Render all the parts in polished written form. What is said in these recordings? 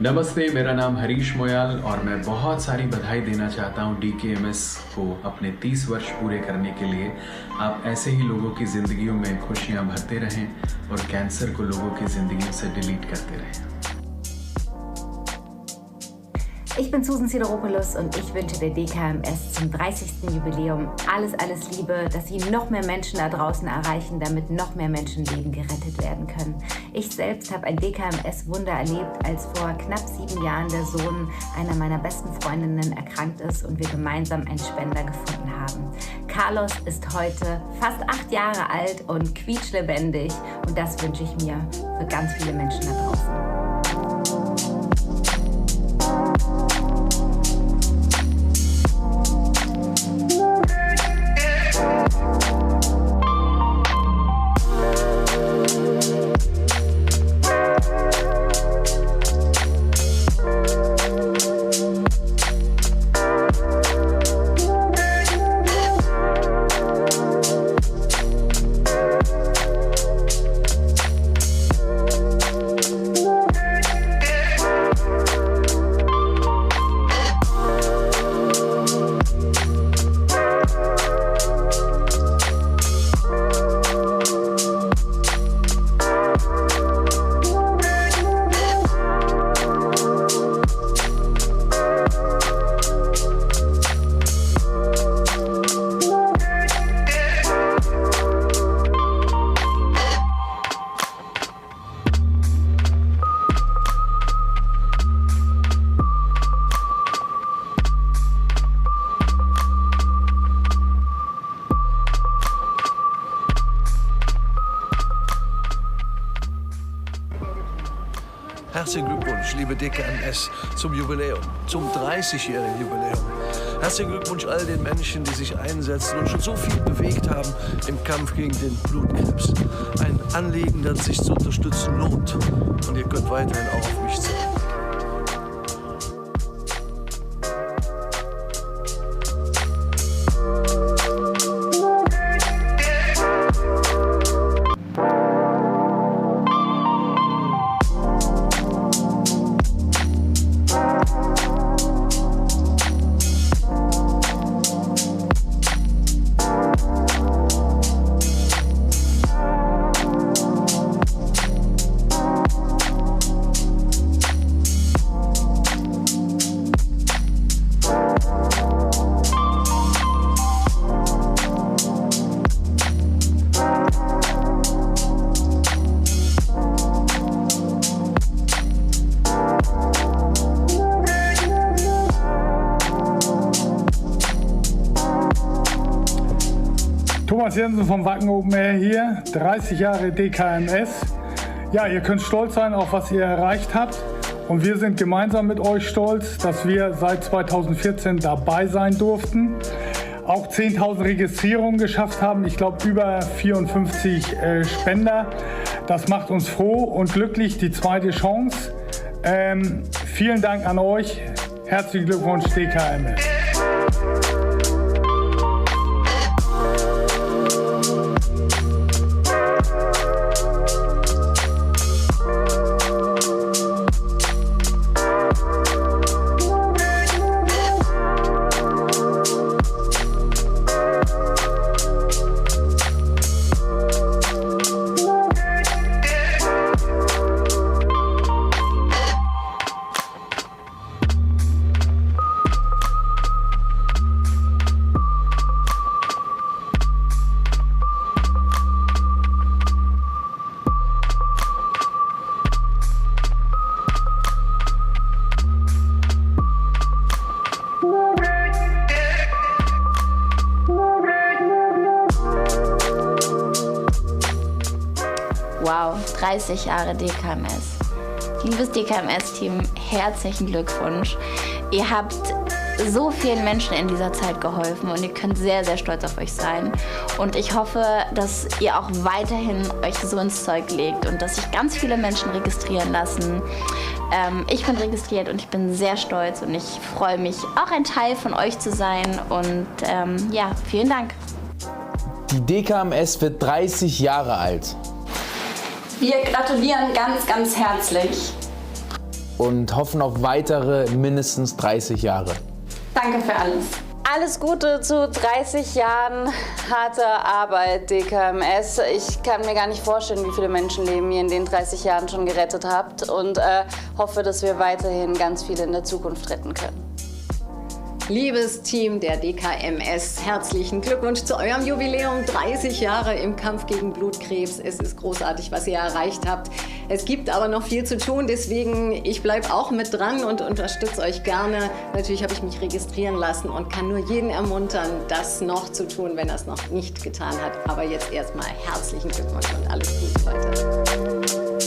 नमस्ते, मेरा नाम हरीश मोयाल और मैं बहुत सारी बधाई देना चाहता हूँ DKMS को अपने 30 वर्ष पूरे करने के लिए। आप ऐसे ही लोगों की ज़िंदगियों में खुशियाँ भरते रहें और कैंसर को लोगों की ज़िंदगियों से डिलीट करते रहें। Ich bin Susan Sideropoulos und ich wünsche der Dkms zum 30. Jubiläum alles Liebe, dass sie noch mehr Menschen da draußen erreichen, damit noch mehr Menschenleben gerettet werden können. Ich selbst habe ein Dkms-Wunder erlebt, als vor knapp 7 Jahren der Sohn einer meiner besten Freundinnen erkrankt ist und wir gemeinsam einen Spender gefunden haben. Carlos ist heute fast 8 Jahre alt und quietschlebendig und das wünsche ich mir für ganz viele Menschen da draußen. Herzlichen Glückwunsch, liebe Dkms, zum Jubiläum, zum 30-jährigen Jubiläum. Herzlichen Glückwunsch all den Menschen, die sich einsetzen und schon so viel bewegt haben im Kampf gegen den Blutkrebs. Ein Anliegen, das sich zu unterstützen lohnt. Und ihr könnt weiterhin auch auf mich zählen. Thomas Jensen vom Wacken Open Air hier, 30 Jahre DKMS. Ja, ihr könnt stolz sein auf was ihr erreicht habt und wir sind gemeinsam mit euch stolz, dass wir seit 2014 dabei sein durften. Auch 10.000 Registrierungen geschafft haben, ich glaube über 54 Spender. Das macht uns froh und glücklich, die zweite Chance. Vielen Dank an euch, herzlichen Glückwunsch DKMS. Wow, 30 Jahre DKMS. Liebes DKMS-Team, herzlichen Glückwunsch. Ihr habt so vielen Menschen in dieser Zeit geholfen und ihr könnt sehr, sehr stolz auf euch sein. Und ich hoffe, dass ihr auch weiterhin euch so ins Zeug legt und dass sich ganz viele Menschen registrieren lassen. Ich bin registriert und ich bin sehr stolz und ich freue mich, auch ein Teil von euch zu sein. Und ja, vielen Dank. Die Dkms wird 30 Jahre alt. Wir gratulieren ganz, ganz herzlich. und hoffen auf weitere mindestens 30 Jahre. Danke für alles. Alles Gute zu 30 Jahren harter Arbeit, Dkms. Ich kann mir gar nicht vorstellen, wie viele Menschenleben ihr in den 30 Jahren schon gerettet habt und hoffe, dass wir weiterhin ganz viele in der Zukunft retten können. Liebes Team der Dkms, herzlichen Glückwunsch zu eurem Jubiläum. 30 Jahre im Kampf gegen Blutkrebs. Es ist großartig, was ihr erreicht habt. Es gibt aber noch viel zu tun, deswegen ich bleibe auch mit dran und unterstütze euch gerne. Natürlich habe ich mich registrieren lassen und kann nur jeden ermuntern, das noch zu tun, wenn er es noch nicht getan hat. Aber jetzt erstmal herzlichen Glückwunsch und alles Gute weiter.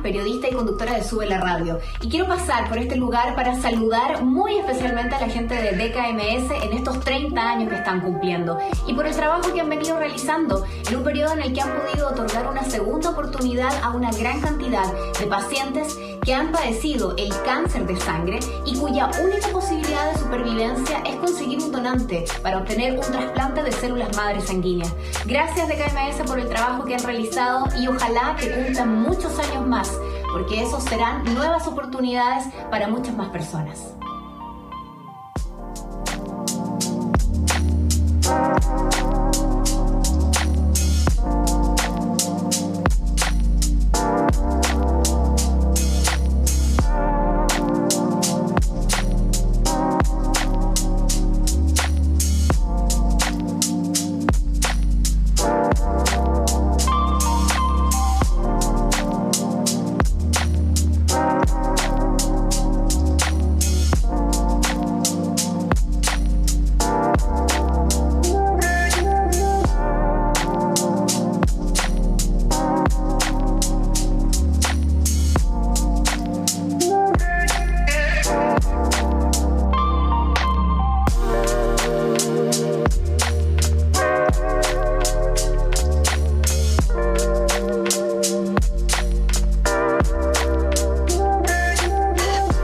Periodista y conductora de Sube la Radio, y quiero pasar por este lugar para saludar muy especialmente a la gente de Dkms en estos 30 años que están cumpliendo y por el trabajo que han venido realizando en un periodo en el que han podido otorgar una segunda oportunidad a una gran cantidad de pacientes que han padecido el cáncer de sangre y cuya única posibilidad de supervivencia es conseguir un donante para obtener un trasplante de células madre sanguíneas. Gracias Dkms por el trabajo que han realizado y ojalá que cumplan muchos años más, porque esos serán nuevas oportunidades para muchas más personas.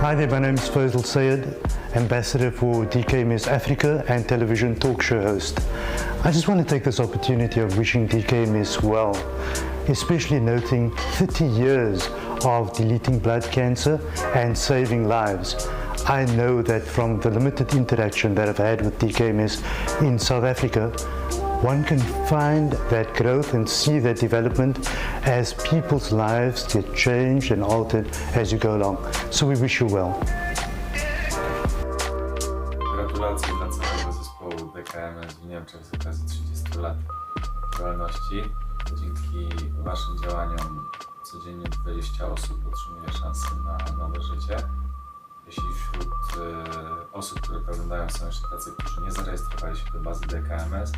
Hi there, my name is Faisal Sayed, Ambassador for DKMS Africa and television talk show host. I just want to take this opportunity of wishing DKMS well, especially noting 30 years of deleting blood cancer and saving lives. I know that from the limited interaction that I've had with DKMS in South Africa, one can find that growth and see that development as people's lives get changed and altered as you go along. So we wish you well. Gratulacje dla całego zespołu Dkms w Niemczech z okazji 30 lat działalności. Dzięki waszym działaniom codziennie 20 osób otrzymuje szansę na nowe życie. Jeśli wśród osób, które to oglądają, są jeszcze tacy, którzy nie zarejestrowali się do bazy Dkms,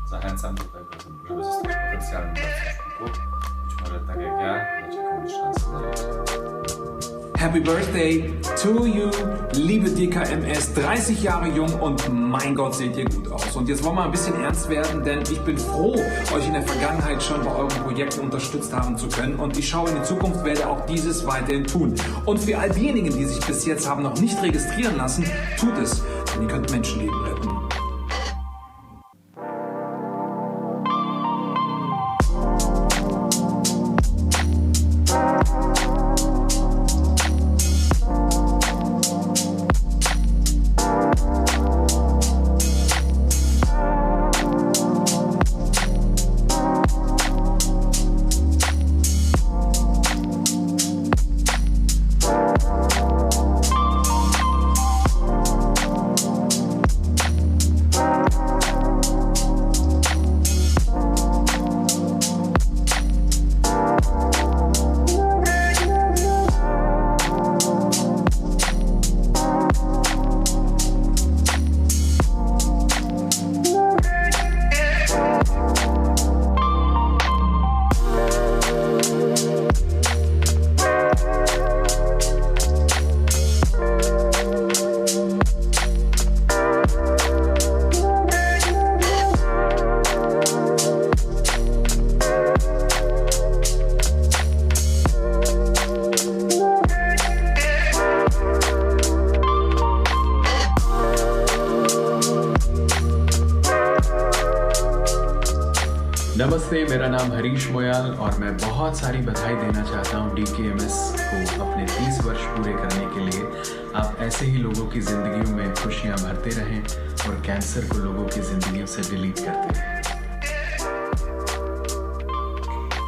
zachęcam do tego, żeby zostać potencjalnym dawcą szpiku. Być może tak jak ja, dać jakąś szansę na życie. Happy Birthday to you, liebe Dkms, 30 Jahre jung und mein Gott, seht ihr gut aus. Und jetzt wollen wir ein bisschen ernst werden, denn ich bin froh, euch in der Vergangenheit schon bei euren Projekten unterstützt haben zu können und ich schaue in die Zukunft, werde auch dieses weiterhin tun. Und für all diejenigen, die sich bis jetzt haben noch nicht registrieren lassen, tut es, denn ihr könnt Menschenleben retten. नमस्ते, मेरा नाम हरीश मोयाल और मैं बहुत सारी बधाई देना चाहता हूँ DKMS को अपने 30 वर्ष पूरे करने के लिए। आप ऐसे ही लोगों की जिंदगियों में खुशियाँ भरते रहें और कैंसर को लोगों की जिंदगियों से डिलीट करते रहें।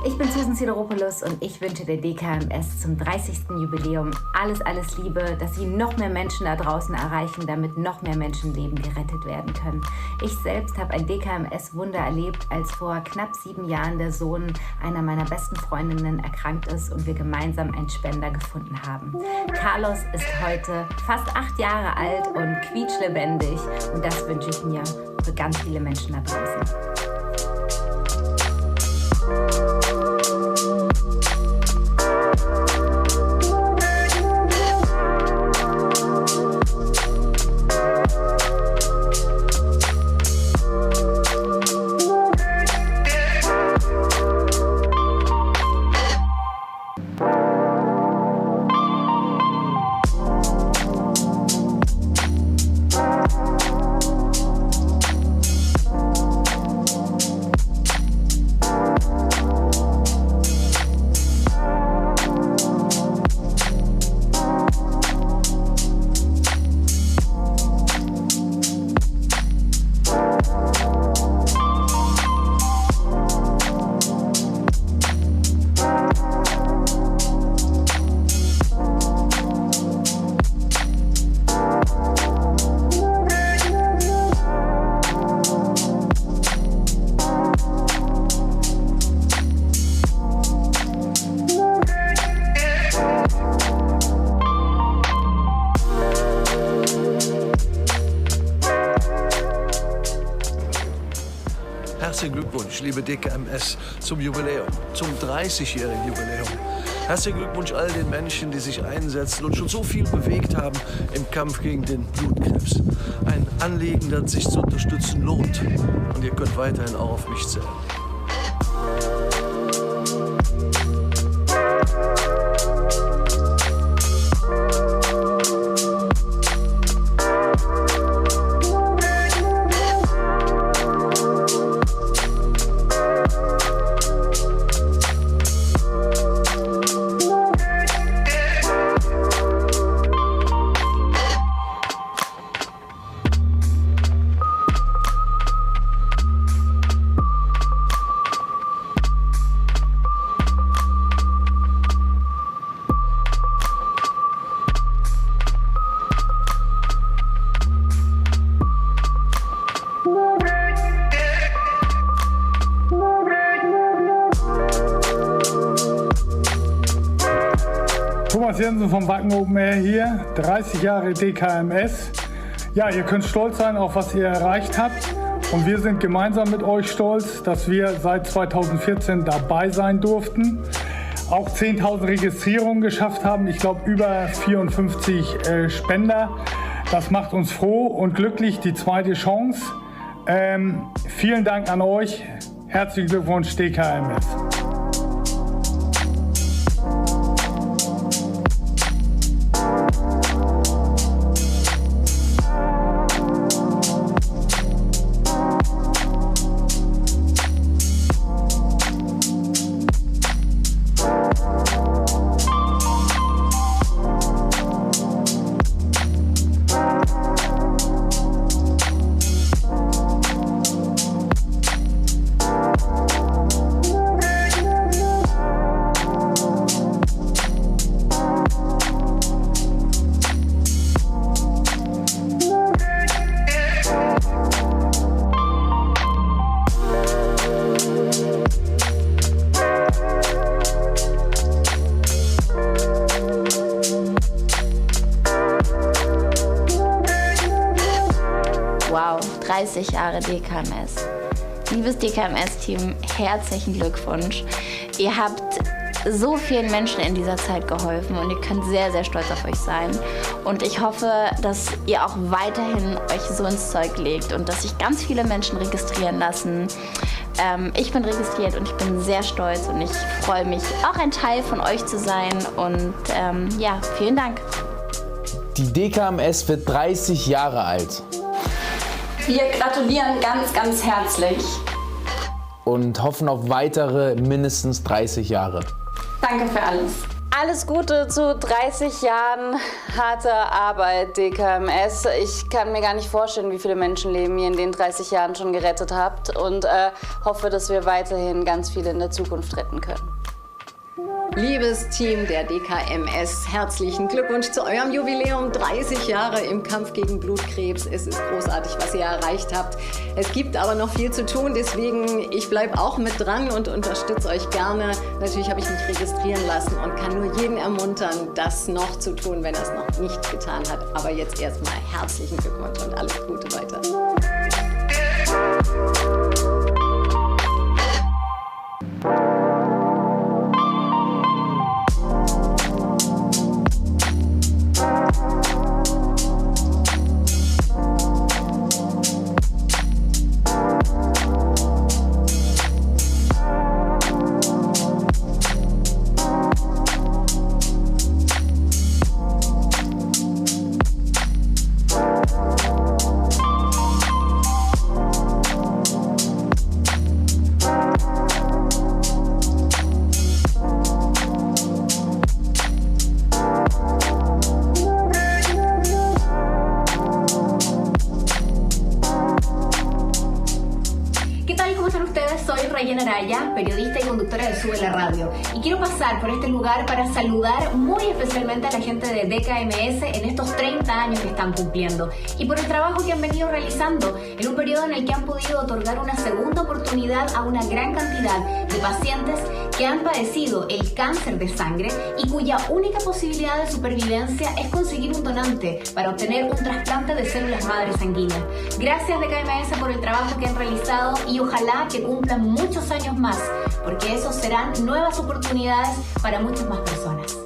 Ich bin Susan Sideropoulos und ich wünsche der DKMS zum 30. Jubiläum alles Liebe, dass sie noch mehr Menschen da draußen erreichen, damit noch mehr Menschenleben gerettet werden können. Ich selbst habe ein DKMS-Wunder erlebt, als vor knapp 7 Jahren der Sohn einer meiner besten Freundinnen erkrankt ist und wir gemeinsam einen Spender gefunden haben. Carlos ist heute fast 8 Jahre alt und quietschlebendig und das wünsche ich mir für ganz viele Menschen da draußen. Herzlichen Glückwunsch, liebe Dkms, zum Jubiläum, zum 30-jährigen Jubiläum. Herzlichen Glückwunsch all den Menschen, die sich einsetzen und schon so viel bewegt haben im Kampf gegen den Blutkrebs. Ein Anliegen, das sich zu unterstützen lohnt. Und ihr könnt weiterhin auch auf mich zählen. Jensen vom Wacken Open Air hier, 30 Jahre DKMS. Ja, ihr könnt stolz sein auf was ihr erreicht habt und wir sind gemeinsam mit euch stolz, dass wir seit 2014 dabei sein durften. Auch 10.000 Registrierungen geschafft haben, ich glaube über 54 Spender. Das macht uns froh und glücklich, die zweite Chance. Vielen Dank an euch, herzlichen Glückwunsch DKMS. Wow, 30 Jahre DKMS. Liebes DKMS-Team, herzlichen Glückwunsch. Ihr habt so vielen Menschen in dieser Zeit geholfen und ihr könnt sehr, sehr stolz auf euch sein. Und ich hoffe, dass ihr auch weiterhin euch so ins Zeug legt und dass sich ganz viele Menschen registrieren lassen. Ich bin registriert und ich bin sehr stolz und ich freue mich, auch ein Teil von euch zu sein. Und ja, vielen Dank. Die Dkms wird 30 Jahre alt. Wir gratulieren ganz, ganz herzlich. und hoffen auf weitere mindestens 30 Jahre. Danke für alles. Alles Gute zu 30 Jahren harter Arbeit, Dkms. Ich kann mir gar nicht vorstellen, wie viele Menschenleben ihr in den 30 Jahren schon gerettet habt und hoffe, dass wir weiterhin ganz viele in der Zukunft retten können. Liebes Team der Dkms, herzlichen Glückwunsch zu eurem Jubiläum. 30 Jahre im Kampf gegen Blutkrebs. Es ist großartig, was ihr erreicht habt. Es gibt aber noch viel zu tun, deswegen ich bleibe auch mit dran und unterstütze euch gerne. Natürlich habe ich mich registrieren lassen und kann nur jeden ermuntern, das noch zu tun, wenn er es noch nicht getan hat. Aber jetzt erstmal herzlichen Glückwunsch und alles Gute weiter. Periodista y conductora de Sube la Radio, y quiero pasar por este lugar para saludar muy especialmente a la gente de Dkms en estos 30 años que están cumpliendo y por el trabajo que han venido realizando en un periodo en el que han podido otorgar una segunda oportunidad a una gran cantidad de pacientes que han padecido el cáncer de sangre y cuya única posibilidad de supervivencia es conseguir un donante para obtener un trasplante de células madre sanguíneas. Gracias Dkms por el trabajo que han realizado y ojalá que cumplan muchos años más, porque esos serán nuevas oportunidades para muchas más personas.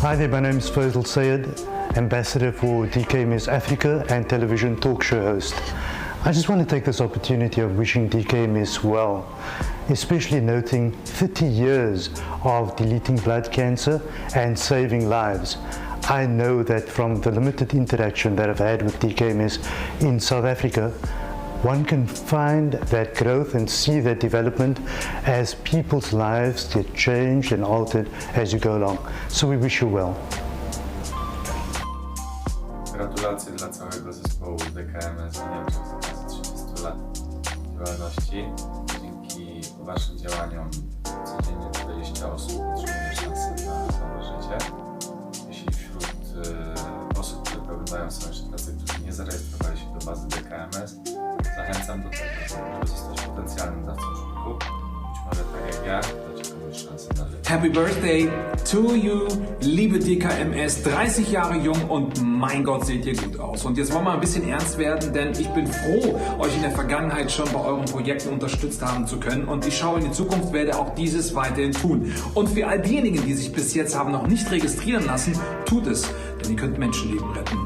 Hi there, my name is Faisal Sayed, Ambassador for Dkms Africa and television talk show host. I just want to take this opportunity of wishing Dkms well, especially noting 30 years of deleting blood cancer and saving lives. I know that from the limited interaction that I've had with Dkms in South Africa, one can find that growth and see that development as people's lives get changed and altered as you go along. So we wish you well. Gratulacje dla całego zespołu Dkms z dniem 30 lat działalności. Dzięki waszym działaniom codziennie 20 osób otrzymuje szansę na nowe życie. Jeśli wśród osób, które pobywają są jeszcze tacy, którzy nie zarejestrowali się do bazy Dkms, zachęcam do tego, żeby zostać potencjalnym dawcą szpiku. Być może tak jak ja, dać komuś szansę na życie. Happy birthday to you, liebe Dkms, 30 Jahre jung und mein Gott, seht ihr gut aus. Und jetzt wollen wir ein bisschen ernst werden, denn ich bin froh, euch in der Vergangenheit schon bei euren Projekten unterstützt haben zu können und ich schaue in die Zukunft, werde auch dieses weiterhin tun. Und für all diejenigen, die sich bis jetzt haben noch nicht registrieren lassen, tut es, denn ihr könnt Menschenleben retten.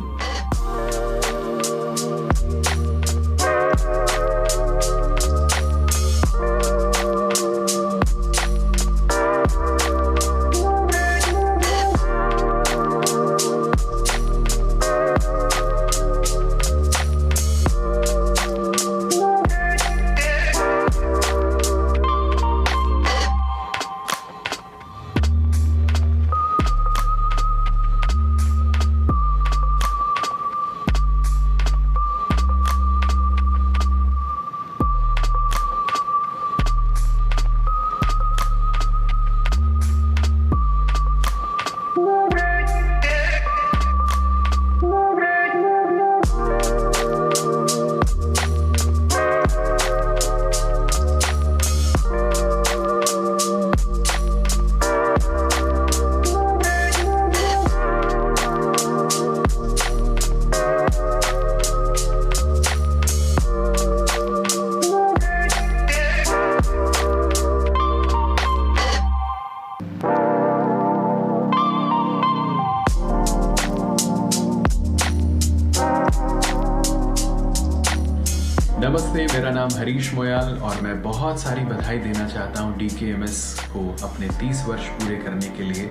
नमस्ते, मेरा नाम हरीश मोयाल और मैं बहुत सारी बधाई देना चाहता हूँ DKMS को अपने 30 वर्ष पूरे करने के लिए।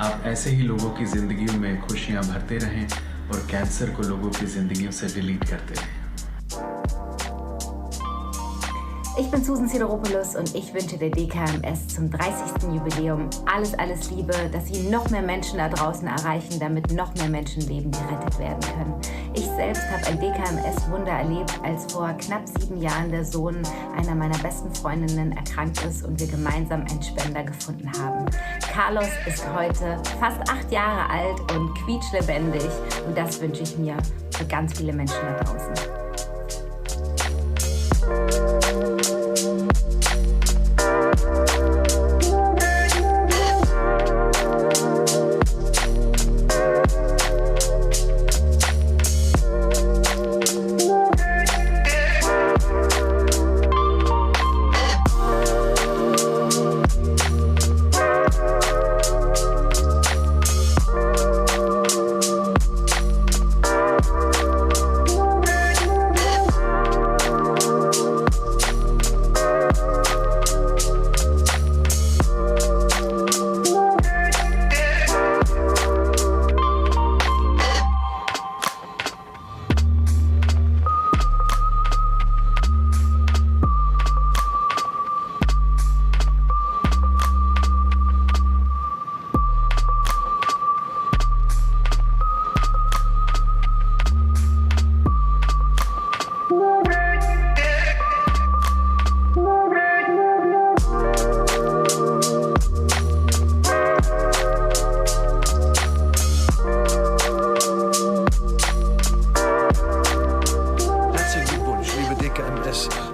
आप ऐसे ही लोगों की ज़िंदगियों में खुशियाँ भरते रहें और कैंसर को लोगों की ज़िंदगियों से डिलीट करते रहें। Ich bin Susan Sideropoulos und ich wünsche der Dkms zum 30. Jubiläum alles, alles Liebe, dass sie noch mehr Menschen da draußen erreichen, damit noch mehr Menschenleben gerettet werden können. Ich selbst habe ein Dkms-Wunder erlebt, als vor knapp 7 Jahren der Sohn einer meiner besten Freundinnen erkrankt ist und wir gemeinsam einen Spender gefunden haben. Carlos ist heute fast 8 Jahre alt und quietschlebendig und das wünsche ich mir für ganz viele Menschen da draußen.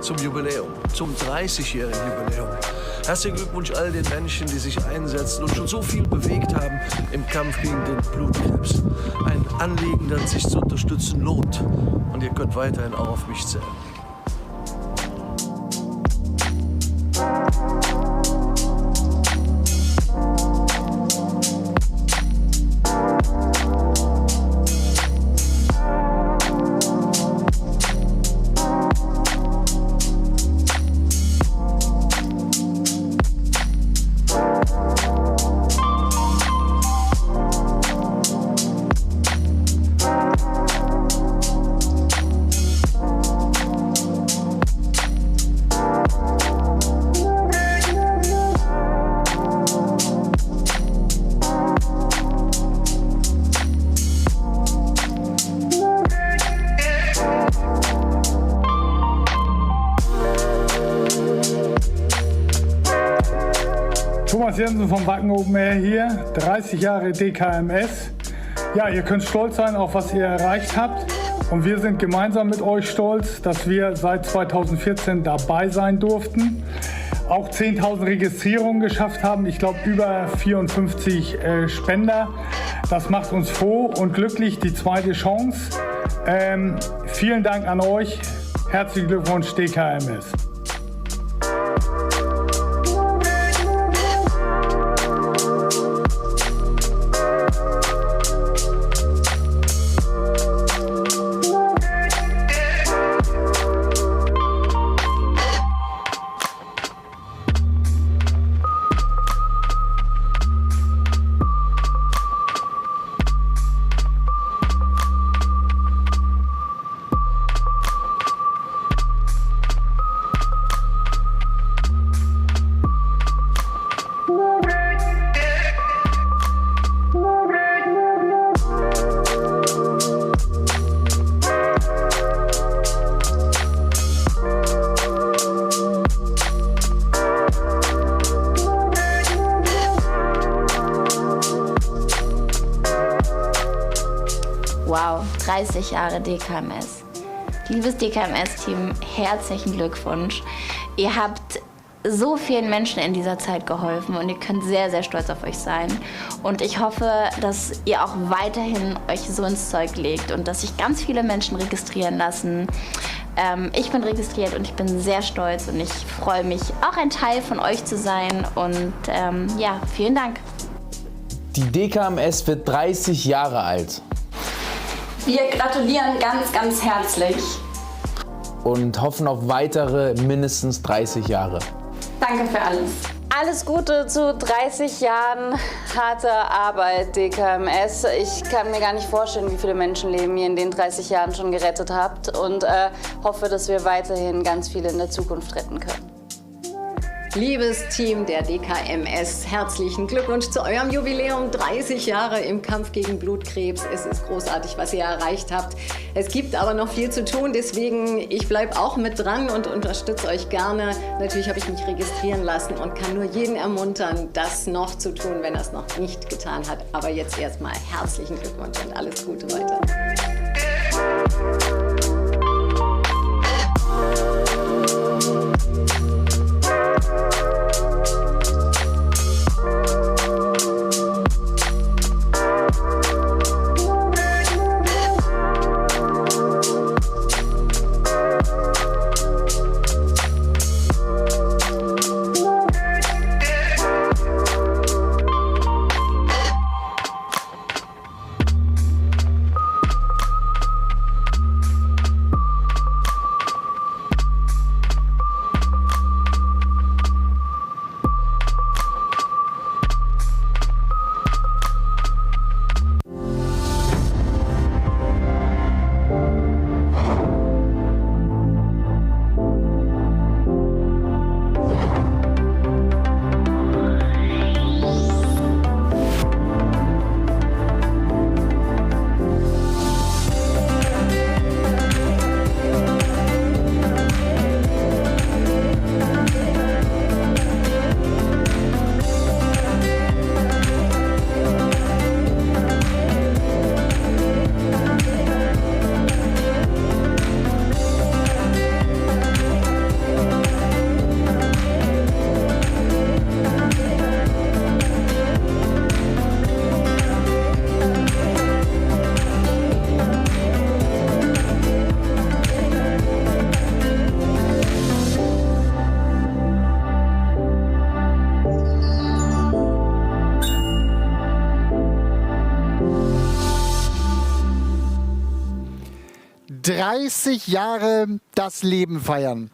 Zum Jubiläum, zum 30-jährigen Jubiläum. Herzlichen Glückwunsch all den Menschen, die sich einsetzen und schon so viel bewegt haben im Kampf gegen den Blutkrebs. Ein Anliegen, das sich zu unterstützen lohnt. Und ihr könnt weiterhin auch auf mich zählen. Thomas Jensen vom Wacken Open Air hier, 30 Jahre DKMS. Ja, ihr könnt stolz sein auf was ihr erreicht habt und wir sind gemeinsam mit euch stolz, dass wir seit 2014 dabei sein durften. Auch 10.000 Registrierungen geschafft haben, ich glaube über 54 Spender. Das macht uns froh und glücklich, die zweite Chance. Vielen Dank an euch, herzlichen Glückwunsch DKMS. Wow, 30 Jahre Dkms. Liebes Dkms-Team, herzlichen Glückwunsch. Ihr habt so vielen Menschen in dieser Zeit geholfen und ihr könnt sehr, sehr stolz auf euch sein. Und ich hoffe, dass ihr auch weiterhin euch so ins Zeug legt und dass sich ganz viele Menschen registrieren lassen. Ich bin registriert und ich bin sehr stolz und ich freue mich, auch ein Teil von euch zu sein. Und ja, vielen Dank. Die Dkms wird 30 Jahre alt. Wir gratulieren ganz, ganz herzlich. und hoffen auf weitere mindestens 30 Jahre. Danke für alles. Alles Gute zu 30 Jahren harter Arbeit, Dkms. Ich kann mir gar nicht vorstellen, wie viele Menschenleben ihr in den 30 Jahren schon gerettet habt und hoffe, dass wir weiterhin ganz viele in der Zukunft retten können. Liebes Team der Dkms, herzlichen Glückwunsch zu eurem Jubiläum. 30 Jahre im Kampf gegen Blutkrebs. Es ist großartig, was ihr erreicht habt. Es gibt aber noch viel zu tun, deswegen ich bleibe auch mit dran und unterstütze euch gerne. Natürlich habe ich mich registrieren lassen und kann nur jeden ermuntern, das noch zu tun, wenn er es noch nicht getan hat. Aber jetzt erstmal herzlichen Glückwunsch und alles Gute weiter. Jahre das Leben feiern.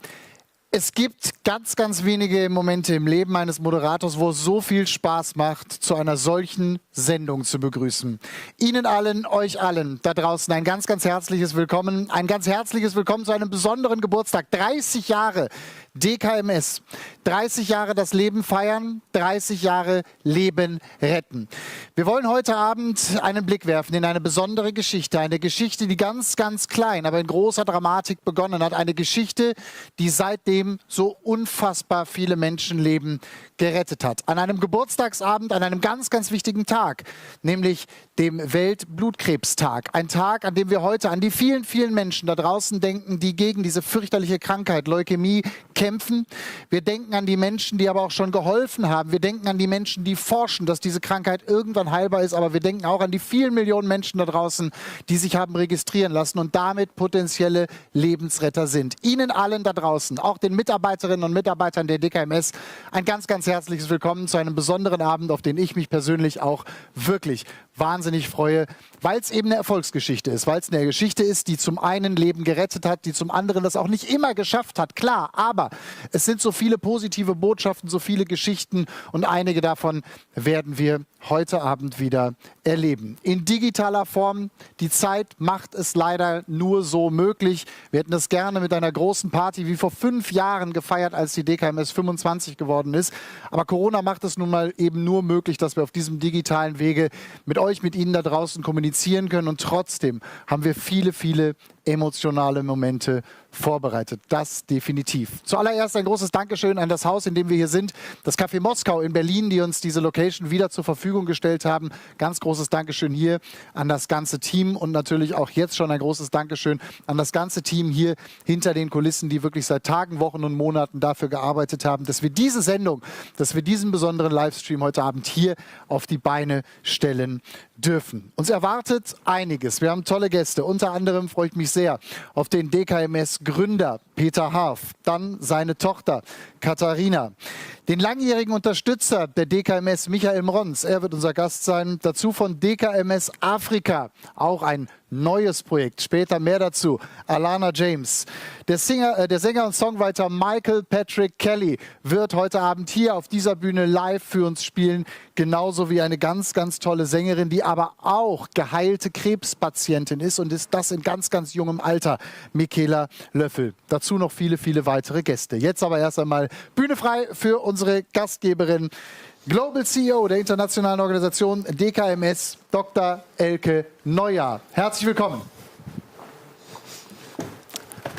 Es gibt ganz, ganz wenige Momente im Leben eines Moderators, wo es so viel Spaß macht, zu einer solchen Sendung zu begrüßen. Ihnen allen, euch allen da draußen ein ganz, ganz herzliches Willkommen. Ein ganz herzliches Willkommen zu einem besonderen Geburtstag. 30 Jahre Dkms. 30 Jahre das Leben feiern, 30 Jahre Leben retten. Wir wollen heute Abend einen Blick werfen in eine besondere Geschichte. Eine Geschichte, die ganz, ganz klein, aber in großer Dramatik begonnen hat. Eine Geschichte, die seitdem so unfassbar viele Menschenleben gerettet hat. An einem Geburtstagsabend, an einem ganz, ganz wichtigen Tag, nämlich dem Weltblutkrebstag. Ein Tag, an dem wir heute an die vielen, vielen Menschen da draußen denken, die gegen diese fürchterliche Krankheit Leukämie kämpfen. Wir denken an die Menschen, die aber auch schon geholfen haben. Wir denken an die Menschen, die forschen, dass diese Krankheit irgendwann heilbar ist. Aber wir denken auch an die vielen Millionen Menschen da draußen, die sich haben registrieren lassen und damit potenzielle Lebensretter sind. Ihnen allen da draußen, auch den Mitarbeiterinnen und Mitarbeitern der Dkms, ein ganz, ganz herzliches Willkommen zu einem besonderen Abend, auf den ich mich persönlich auch wirklich wahnsinnig freue, weil es eben eine Erfolgsgeschichte ist, weil es eine Geschichte ist, die zum einen Leben gerettet hat, die zum anderen das auch nicht immer geschafft hat, klar, aber es sind so viele positive Botschaften, so viele Geschichten und einige davon werden wir heute Abend wieder erleben. In digitaler Form, die Zeit macht es leider nur so möglich. Wir hätten das gerne mit einer großen Party wie vor 5 Jahren gefeiert, als die Dkms 25 geworden ist, aber Corona macht es nun mal eben nur möglich, dass wir auf diesem digitalen Wege mit euch, mit Ihnen da draußen kommunizieren können und trotzdem haben wir viele, viele emotionale Momente vorbereitet. Das definitiv. Zuallererst ein großes Dankeschön an das Haus, in dem wir hier sind, das Café Moskau in Berlin, die uns diese Location wieder zur Verfügung gestellt haben. Ganz großes Dankeschön hier an das ganze Team und natürlich auch jetzt schon ein großes Dankeschön an das ganze Team hier hinter den Kulissen, die wirklich seit Tagen, Wochen und Monaten dafür gearbeitet haben, dass wir diese Sendung, dass wir diesen besonderen Livestream heute Abend hier auf die Beine stellen dürfen. Uns erwartet einiges. Wir haben tolle Gäste. Unter anderem freue ich mich sehr auf den Dkms-Gründer Peter Harf, dann seine Tochter Katharina, den langjährigen Unterstützer der Dkms Michael Mrons, er wird unser Gast sein, dazu von Dkms Afrika, auch ein neues Projekt, später mehr dazu, Alana James, Der Sänger und Songwriter Michael Patrick Kelly wird heute Abend hier auf dieser Bühne live für uns spielen. Genauso wie eine ganz, ganz tolle Sängerin, die aber auch geheilte Krebspatientin ist und ist das in ganz, ganz jungem Alter. Michaela Löffel. Dazu noch viele, viele weitere Gäste. Jetzt aber erst einmal Bühne frei für unsere Gastgeberin, Global CEO der internationalen Organisation Dkms, Dr. Elke Neujahr. Herzlich willkommen.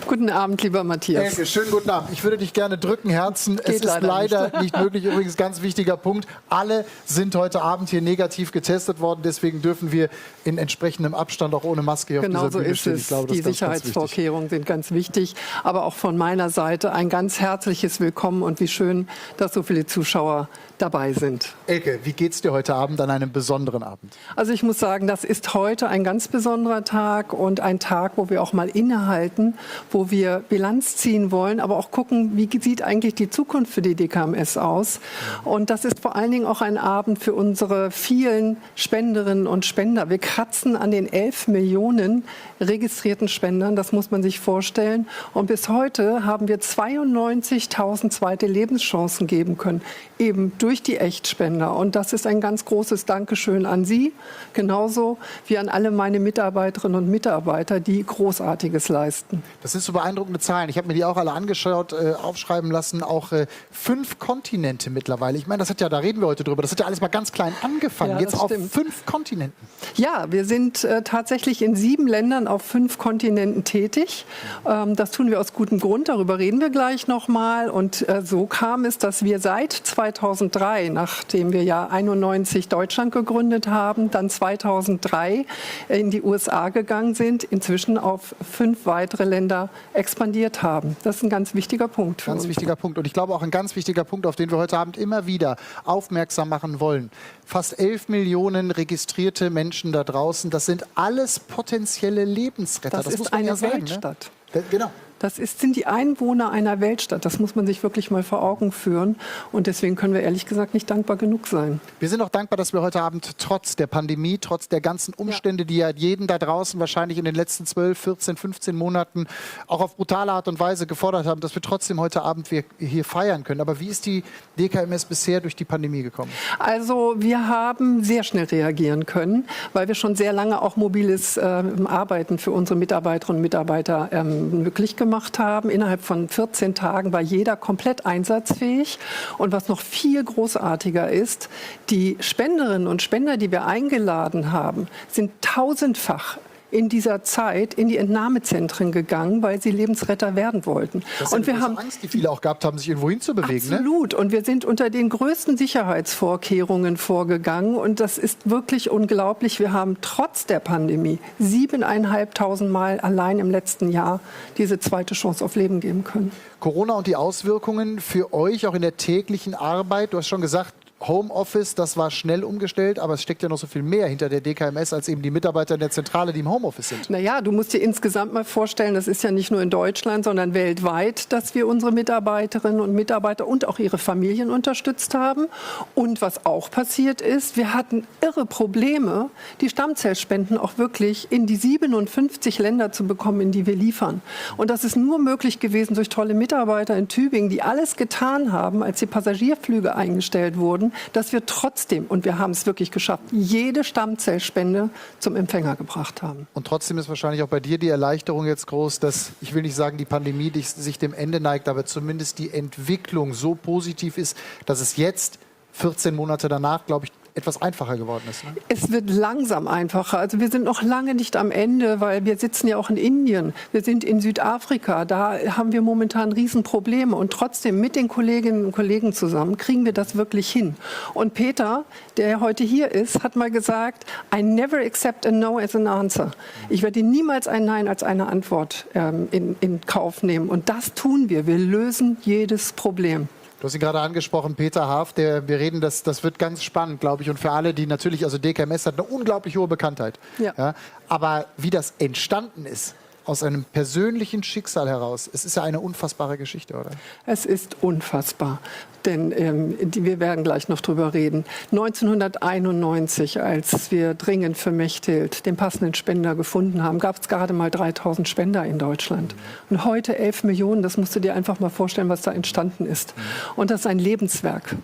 Guten Abend, lieber Matthias. Elke, schönen guten Abend. Ich würde dich gerne drücken, Herzen. Es ist leider nicht möglich. Übrigens, ganz wichtiger Punkt. Alle sind heute Abend hier negativ getestet worden. Deswegen dürfen wir in entsprechendem Abstand auch ohne Maske hier auf dieser Bühne stehen. Ich glaube, die Sicherheitsvorkehrungen sind ganz wichtig. Aber auch von meiner Seite ein ganz herzliches Willkommen und wie schön, dass so viele Zuschauer dabei sind. Elke, wie geht's dir heute Abend an einem besonderen Abend? Also ich muss sagen, das ist heute ein ganz besonderer Tag und ein Tag, wo wir auch mal innehalten, wo wir Bilanz ziehen wollen, aber auch gucken, wie sieht eigentlich die Zukunft für die Dkms aus. Und das ist vor allen Dingen auch ein Abend für unsere vielen Spenderinnen und Spender. Wir kratzen an den 11 Millionen registrierten Spendern, das muss man sich vorstellen. Und bis heute haben wir 92.000 zweite Lebenschancen geben können, eben durch die Echtspender. Und das ist ein ganz großes Dankeschön an Sie, genauso wie an alle meine Mitarbeiterinnen und Mitarbeiter, die Großartiges leisten. Das sind so beeindruckende Zahlen. Ich habe mir die auch alle angeschaut, aufschreiben lassen. Auch 5 Kontinente mittlerweile. Ich meine, das hat ja, da reden wir heute drüber, das hat ja alles mal ganz klein angefangen. Ja, jetzt auf stimmt. 5 Kontinenten. Ja, wir sind tatsächlich in 7 Ländern auf 5 Kontinenten tätig. Das tun wir aus gutem Grund, darüber reden wir gleich nochmal. Und so kam es, dass wir seit 2003, nachdem wir ja 91 Deutschland gegründet haben, dann 2003 in die USA gegangen sind, inzwischen auf 5 weitere Länder expandiert haben. Das ist ein ganz wichtiger Punkt für uns. Ganz wichtiger Punkt. Und ich glaube auch ein ganz wichtiger Punkt, auf den wir heute Abend immer wieder aufmerksam machen wollen. Fast 11 Millionen registrierte Menschen da draußen, das sind alles potenzielle Lebensretter. Das muss man eine ja sagen, Weltstadt. Ne? Genau. Das sind die Einwohner einer Weltstadt. Das muss man sich wirklich mal vor Augen führen. Und deswegen können wir ehrlich gesagt nicht dankbar genug sein. Wir sind auch dankbar, dass wir heute Abend trotz der Pandemie, trotz der ganzen Umstände, die ja jeden da draußen wahrscheinlich in den letzten 12, 14, 15 Monaten auch auf brutale Art und Weise gefordert haben, dass wir trotzdem heute Abend hier feiern können. Aber wie ist die Dkms bisher durch die Pandemie gekommen? Also wir haben sehr schnell reagieren können, weil wir schon sehr lange auch mobiles Arbeiten für unsere Mitarbeiterinnen und Mitarbeiter möglich gemacht haben. Innerhalb von 14 Tagen war jeder komplett einsatzfähig. Und was noch viel großartiger ist, die Spenderinnen und Spender, die wir eingeladen haben, sind tausendfach in dieser Zeit in die Entnahmezentren gegangen, weil sie Lebensretter werden wollten. Das ist eine große Angst, die viele auch gehabt haben, sich irgendwo hinzubewegen. Absolut. Ne? Und wir sind unter den größten Sicherheitsvorkehrungen vorgegangen. Und das ist wirklich unglaublich. Wir haben trotz der Pandemie 7.500 Mal allein im letzten Jahr diese zweite Chance auf Leben geben können. Corona und die Auswirkungen für euch auch in der täglichen Arbeit. Du hast schon gesagt, Homeoffice, das war schnell umgestellt, aber es steckt ja noch so viel mehr hinter der Dkms als eben die Mitarbeiter in der Zentrale, die im Homeoffice sind. Naja, du musst dir insgesamt mal vorstellen, das ist ja nicht nur in Deutschland, sondern weltweit, dass wir unsere Mitarbeiterinnen und Mitarbeiter und auch ihre Familien unterstützt haben. Und was auch passiert ist, wir hatten irre Probleme, die Stammzellspenden auch wirklich in die 57 Länder zu bekommen, in die wir liefern. Und das ist nur möglich gewesen durch tolle Mitarbeiter in Tübingen, die alles getan haben, als die Passagierflüge eingestellt wurden, dass wir trotzdem, und wir haben es wirklich geschafft, jede Stammzellspende zum Empfänger gebracht haben. Und trotzdem ist wahrscheinlich auch bei dir die Erleichterung jetzt groß, dass, ich will nicht sagen, die Pandemie sich dem Ende neigt, aber zumindest die Entwicklung so positiv ist, dass es jetzt, 14 Monate danach, glaube ich, etwas einfacher geworden ist. Ne? Es wird langsam einfacher. Also wir sind noch lange nicht am Ende, weil wir sitzen ja auch in Indien. Wir sind in Südafrika. Da haben wir momentan Riesenprobleme. Und trotzdem mit den Kolleginnen und Kollegen zusammen kriegen wir das wirklich hin. Und Peter, der heute hier ist, hat mal gesagt, I never accept a no as an answer. Ich werde niemals ein Nein als eine Antwort in Kauf nehmen. Und das tun wir. Wir lösen jedes Problem. Du hast ihn gerade angesprochen, Peter Haaf, wir reden, das wird ganz spannend, glaube ich. Und für alle, die natürlich, also Dkms hat eine unglaublich hohe Bekanntheit. Ja. Ja, aber wie das entstanden ist, aus einem persönlichen Schicksal heraus. Es ist ja eine unfassbare Geschichte, oder? Es ist unfassbar, denn wir werden gleich noch drüber reden. 1991, als wir dringend für Mechthild den passenden Spender gefunden haben, gab es gerade mal 3000 Spender in Deutschland. Und heute 11 Millionen, das musst du dir einfach mal vorstellen, was da entstanden ist. Und das ist ein Lebenswerk.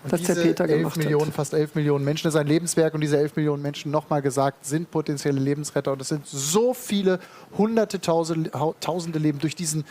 Das der Peter gemacht hat. Fast 11 Millionen Menschen, das ist ein Lebenswerk und diese 11 Millionen Menschen, nochmal gesagt, sind potenzielle Lebensretter und es sind so viele Hunderte, Tausende Leben durch diese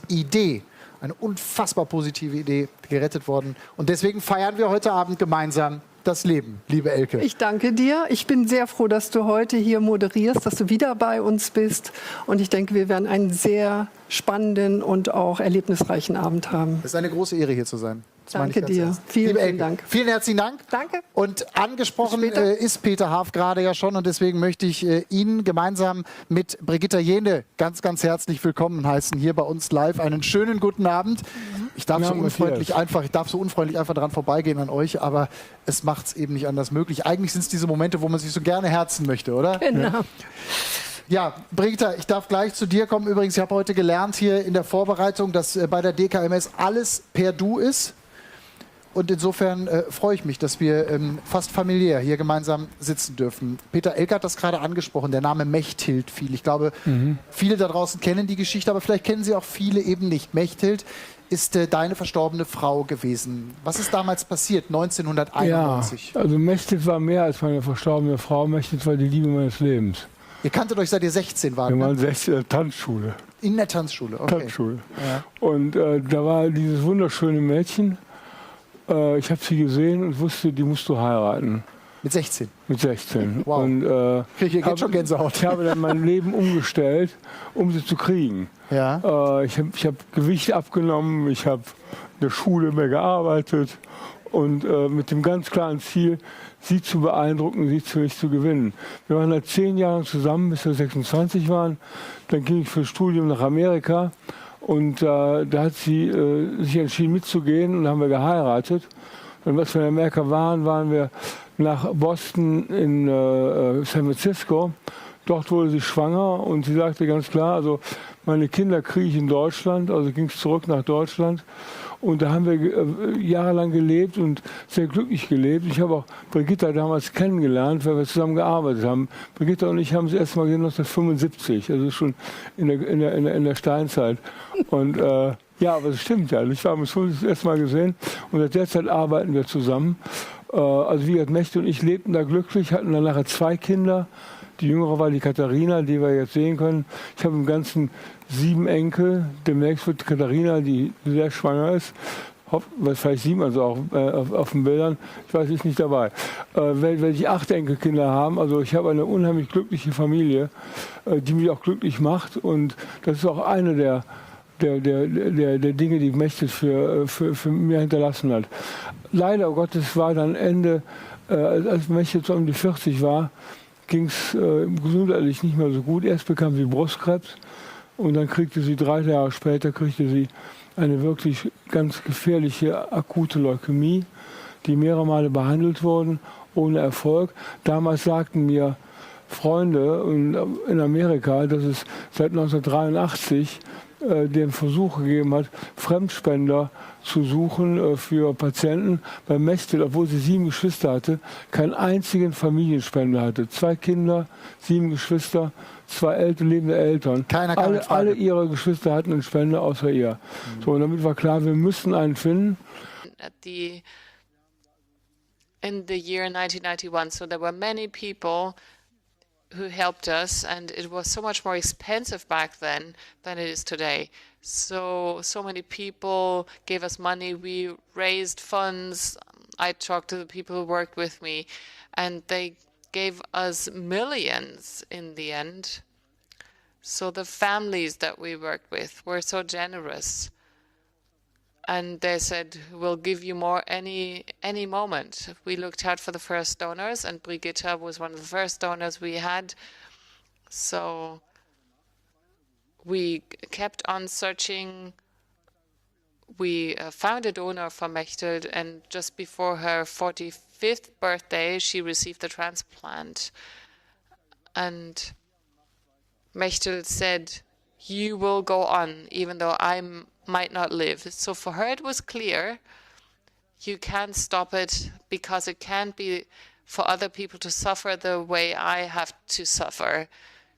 Idee, eine unfassbar positive Idee, gerettet worden. Und deswegen feiern wir heute Abend gemeinsam das Leben, liebe Elke. Ich danke dir. Ich bin sehr froh, dass du heute hier moderierst, dass du wieder bei uns bist. Und ich denke, wir werden einen sehr spannenden und auch erlebnisreichen Abend haben. Es ist eine große Ehre, hier zu sein. Danke dir. Vielen Dank. Vielen herzlichen Dank. Danke. Und angesprochen ist Peter Haaf gerade ja schon und deswegen möchte ich Ihnen gemeinsam mit Brigitta Jene ganz, ganz herzlich willkommen heißen hier bei uns live. Einen schönen guten Abend. Ich darf so unfreundlich einfach dran vorbeigehen an euch, aber es macht es eben nicht anders möglich. Eigentlich sind es diese Momente, wo man sich so gerne herzen möchte, oder? Genau. Ja, Brigitta, ich darf gleich zu dir kommen. Übrigens, ich habe heute gelernt hier in der Vorbereitung, dass bei der Dkms alles per Du ist. Und insofern freue ich mich, dass wir fast familiär hier gemeinsam sitzen dürfen. Peter Elke hat das gerade angesprochen, der Name Mechthild fiel. Ich glaube, viele da draußen kennen die Geschichte, aber vielleicht kennen sie auch viele eben nicht. Mechthild ist deine verstorbene Frau gewesen. Was ist damals passiert, 1991? Ja, also Mechthild war mehr als meine verstorbene Frau. Mechthild war die Liebe meines Lebens. Ihr kanntet euch, seit ihr 16 wart, Wir ne? waren 16 in der Tanzschule. In der Tanzschule, okay. Tanzschule. Ja. Und da war dieses wunderschöne Mädchen. Ich habe sie gesehen und wusste, die musst du heiraten. Mit 16? Mit 16. Wow. Und Krieg ich jetzt schon Gänsehaut. Ich habe dann mein Leben umgestellt, um sie zu kriegen. Ja. Ich hab Gewicht abgenommen, ich habe in der Schule mehr gearbeitet und mit dem ganz klaren Ziel, sie zu beeindrucken, sie für mich zu gewinnen. Wir waren 10 Jahre zusammen, bis wir 26 waren. Dann ging ich fürs Studium nach Amerika. Und da hat sie sich entschieden mitzugehen und haben wir geheiratet. Und als wir in Amerika waren, waren wir nach Boston in San Francisco. Dort wurde sie schwanger und sie sagte ganz klar, also meine Kinder kriege ich in Deutschland, also ging es zurück nach Deutschland. Und da haben wir jahrelang gelebt und sehr glücklich gelebt. Ich habe auch Brigitta damals kennengelernt, weil wir zusammen gearbeitet haben. Brigitta und ich haben sie erst mal gesehen 1975, also schon in der Steinzeit. Und ja, aber es stimmt ja. Ich habe uns das erste Mal gesehen und seit der Zeit arbeiten wir zusammen. Also wie gesagt, Mechte und ich lebten da glücklich, hatten dann nachher 2 Kinder. Die jüngere war die Katharina, die wir jetzt sehen können. Ich habe im Ganzen 7 Enkel. Demnächst wird Katharina, die sehr schwanger ist, vielleicht sieht man sie auch auf den Bildern, ich weiß, ist nicht dabei, werde ich 8 Enkelkinder haben. Also ich habe eine unheimlich glückliche Familie, die mich auch glücklich macht. Und das ist auch eine der Dinge, die Mechthild für mich hinterlassen hat. Leider Gottes war dann Ende, als Mechthild so um die 40 war, ging es gesundheitlich nicht mehr so gut. Erst bekam sie Brustkrebs und dann kriegte sie 3 Jahre später eine wirklich ganz gefährliche akute Leukämie, die mehrere Male behandelt wurden, ohne Erfolg. Damals sagten mir Freunde in Amerika, dass es seit 1983 den Versuch gegeben hat, Fremdspender zu suchen für Patienten. Bei Mechthild, obwohl sie 7 Geschwister hatte, keinen einzigen Familienspender hatte. 2 Kinder, 7 Geschwister, 2 lebende Eltern. Alle ihre Geschwister hatten einen Spender außer ihr. So, und damit war klar, wir müssen einen finden. In the year 1991, so there were many people who helped us, and it was so much more expensive back then than it is today. So many people gave us money, we raised funds, I talked to the people who worked with me, and they gave us millions in the end. So the families that we worked with were so generous. And they said, we'll give you more any moment. We looked out for the first donors, and Brigitta was one of the first donors we had. So we kept on searching. We found a donor for Mechthild, and just before her 45th birthday, she received the transplant. And Mechthild said, "You will go on, even though I might not live." So for her, it was clear, you can't stop it because it can't be for other people to suffer the way I have to suffer.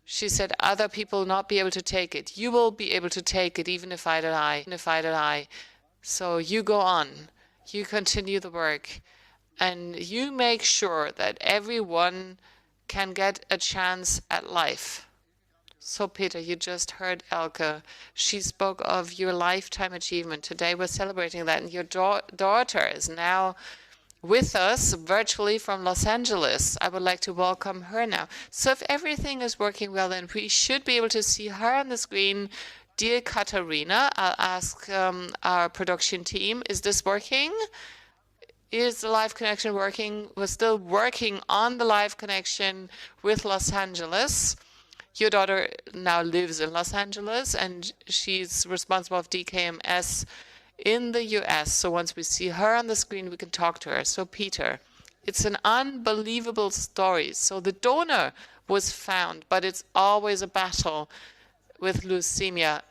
She said, other people will not be able to take it. You will be able to take it, even if I die. So you go on. You continue the work. And you make sure that everyone can get a chance at life. So, Peter, you just heard Elke. She spoke of your lifetime achievement. Today we're celebrating that. And your daughter is now with us virtually from Los Angeles. I would like to welcome her now. So if everything is working well, then we should be able to see her on the screen. Dear Katharina, I'll ask our production team, is this working? Is the live connection working? We're still working on the live connection with Los Angeles. Your daughter now lives in Los Angeles, and she's responsible for DKMS in the US. So once we see her on the screen, we can talk to her. So Peter, it's an unbelievable story. So the donor was found, but it's always a battle with leukemia.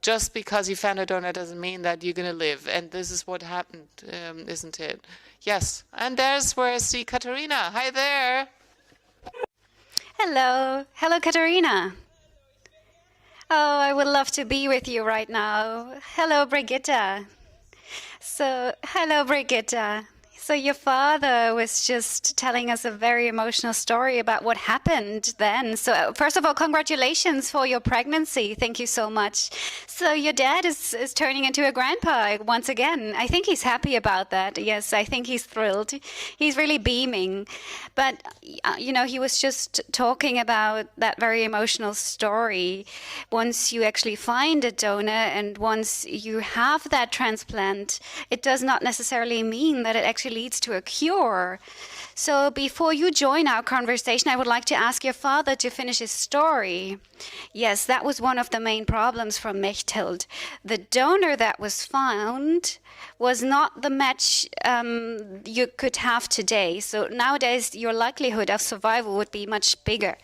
Just because you found a donor doesn't mean that you're going to live. And this is what happened, isn't it? Yes. And there's where I see Katharina. Hi there. Hello. Hello, Katharina. Oh, I would love to be with you right now. Hello, Brigitte. Hello, Brigitte. So your father was just telling us a very emotional story about what happened then. So first of all, congratulations for your pregnancy. Thank you so much. So your dad is turning into a grandpa once again. I think he's happy about that. Yes, I think he's thrilled. He's really beaming. But, he was just talking about that very emotional story. Once you actually find a donor and once you have that transplant, it does not necessarily mean that it actually leads to a cure. So before you join our conversation, I would like to ask your father to finish his story. Yes, that was one of the main problems from Mechthild. The donor that was found was not the match you could have today. So nowadays, your likelihood of survival would be much bigger.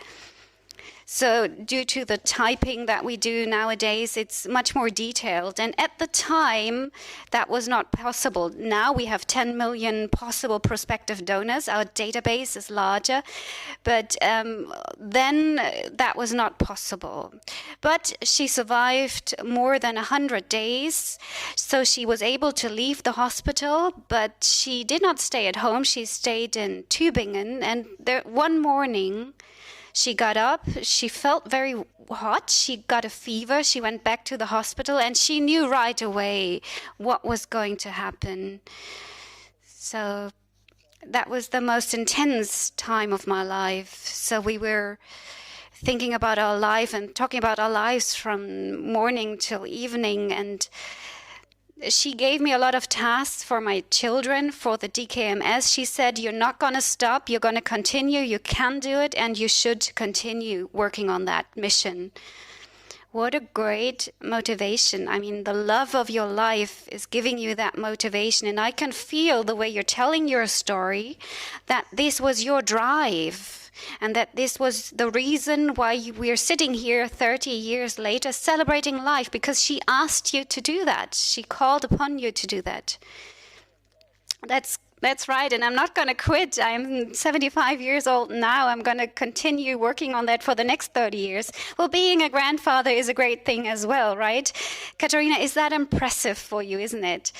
So due to the typing that we do nowadays, it's much more detailed. And at the time, that was not possible. Now we have 10 million possible prospective donors. Our database is larger. But then that was not possible. But she survived more than 100 days. So she was able to leave the hospital, but she did not stay at home. She stayed in Tübingen. And one morning, she got up, she felt very hot, she got a fever, she went back to the hospital, and she knew right away what was going to happen. So that was the most intense time of my life. So we were thinking about our life and talking about our lives from morning till evening, and she gave me a lot of tasks for my children, for the DKMS. She said, you're not going to stop, you're going to continue, you can do it, and you should continue working on that mission. What a great motivation. I mean, the love of your life is giving you that motivation, and I can feel the way you're telling your story, that this was your drive. And that this was the reason why we're sitting here 30 years later celebrating life, because she asked you to do that. She called upon you to do that. That's right, and I'm not going to quit. I'm 75 years old now. I'm going to continue working on that for the next 30 years. Well, being a grandfather is a great thing as well, right? Katharina, is that impressive for you, isn't it?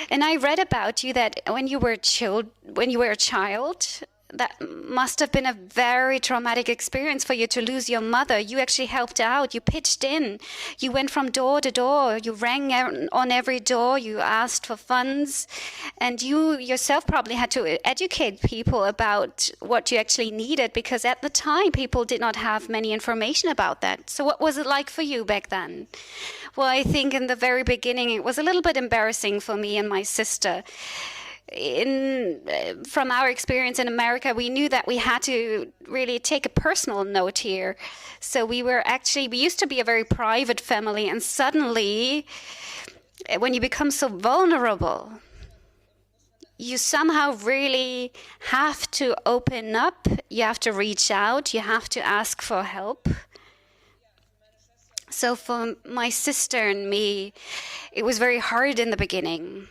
And I read about you that when you were a child, that must have been a very traumatic experience for you to lose your mother. You actually helped out. You pitched in. You went from door to door. You rang on every door. You asked for funds. And you yourself probably had to educate people about what you actually needed, because at the time, people did not have many information about that. So what was it like for you back then? Well, I think in the very beginning, it was a little bit embarrassing for me and my sister. From our experience in America, we knew that we had to really take a personal note here. So we used to be a very private family, and suddenly, when you become so vulnerable, you somehow really have to open up, you have to reach out, you have to ask for help. So for my sister and me, it was very hard in the beginning.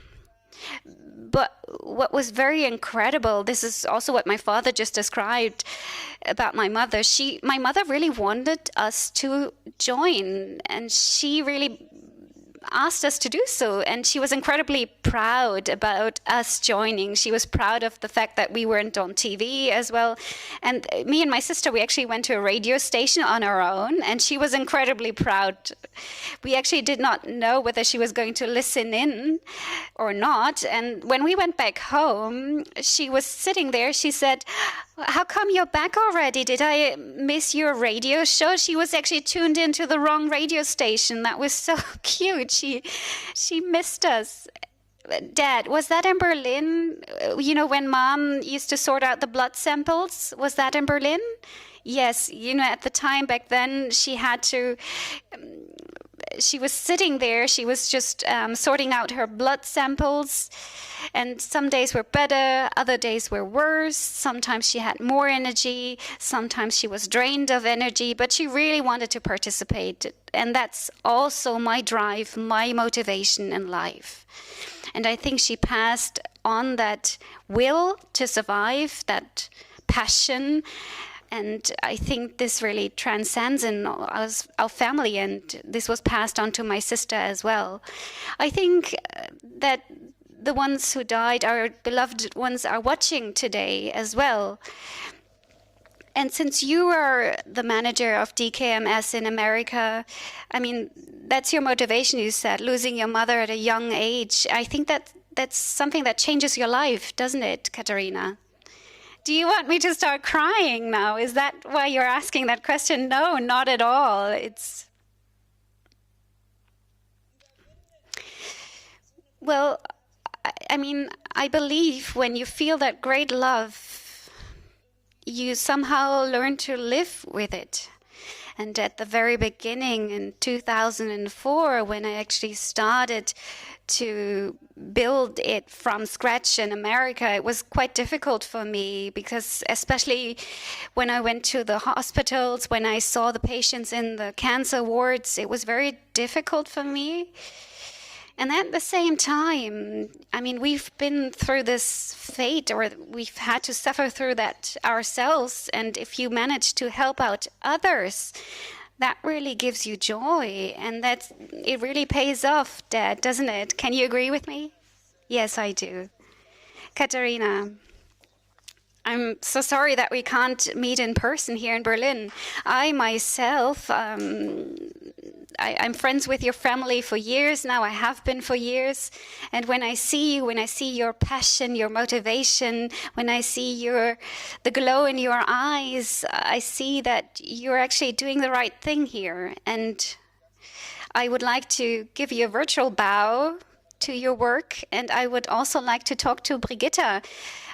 But what was very incredible, this is also what my father just described about my mother. My mother really wanted us to join, and she really asked us to do so, and she was incredibly proud about us joining. She was proud of the fact that we weren't on TV as well. And me and my sister, we actually went to a radio station on our own, and she was incredibly proud. We actually did not know whether she was going to listen in or not. And when we went back home, she was sitting there. She said, "How come you're back already? Did I miss your radio show?" She was actually tuned into the wrong radio station. That was so cute. She missed us. Dad, was that in Berlin? You know, when Mom used to sort out the blood samples? Was that in Berlin? Yes, you know, at the time back then, she had to... She was sitting there, she was just sorting out her blood samples, and some days were better, other days were worse. Sometimes she had more energy, sometimes she was drained of energy, but she really wanted to participate. And that's also my drive, my motivation in life. And I think she passed on that will to survive, that passion. And I think this really transcends in our family, and this was passed on to my sister as well. I think that the ones who died, our beloved ones, are watching today as well. And since you are the manager of DKMS in America, I mean, that's your motivation, you said, losing your mother at a young age. I think that's something that changes your life, doesn't it, Katharina? Do you want me to start crying now? Is that why you're asking that question? No, not at all. Well, I mean, I believe when you feel that great love, you somehow learn to live with it. And at the very beginning in 2004, when I actually started to build it from scratch in America, it was quite difficult for me, because especially when I went to the hospitals, when I saw the patients in the cancer wards, it was very difficult for me. And at the same time, I mean, we've been through this fate, or we've had to suffer through that ourselves. And if you manage to help out others, that really gives you joy. And it really pays off, Dad, doesn't it? Can you agree with me? Yes, I do. Katharina, I'm so sorry that we can't meet in person here in Berlin. I myself, I'm friends with your family for years now. I have been for years. And when I see you, when I see your passion, your motivation, when I see the glow in your eyes, I see that you're actually doing the right thing here. And I would like to give you a virtual bow to your work. And I would also like to talk to Brigitta.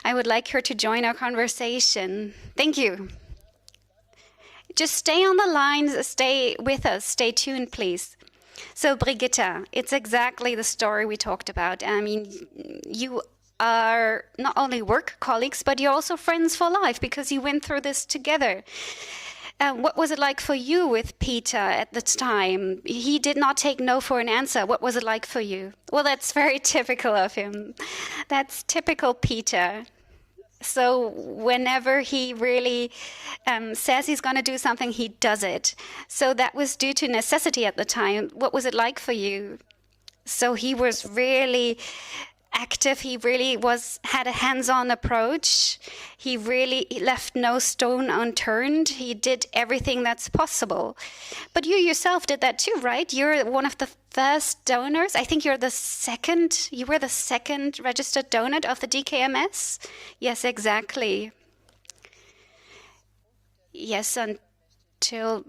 I would like her to join our conversation. Thank you. Just stay on the lines, stay with us, stay tuned, please. So, Brigitta, it's exactly the story we talked about. I mean, you are not only work colleagues, but you're also friends for life, because you went through this together. What was it like for you with Peter at the time? He did not take no for an answer. What was it like for you? Well, that's very typical of him. That's typical Peter. So whenever he really says he's going to do something, he does it. So that was due to necessity at the time. What was it like for you? So he was really active. He really had a hands-on approach. He left no stone unturned. He did everything that's possible. But you yourself did that too, right? You're one of the first donors. I think you were the second registered donor of the DKMS. Yes, exactly. Yes, until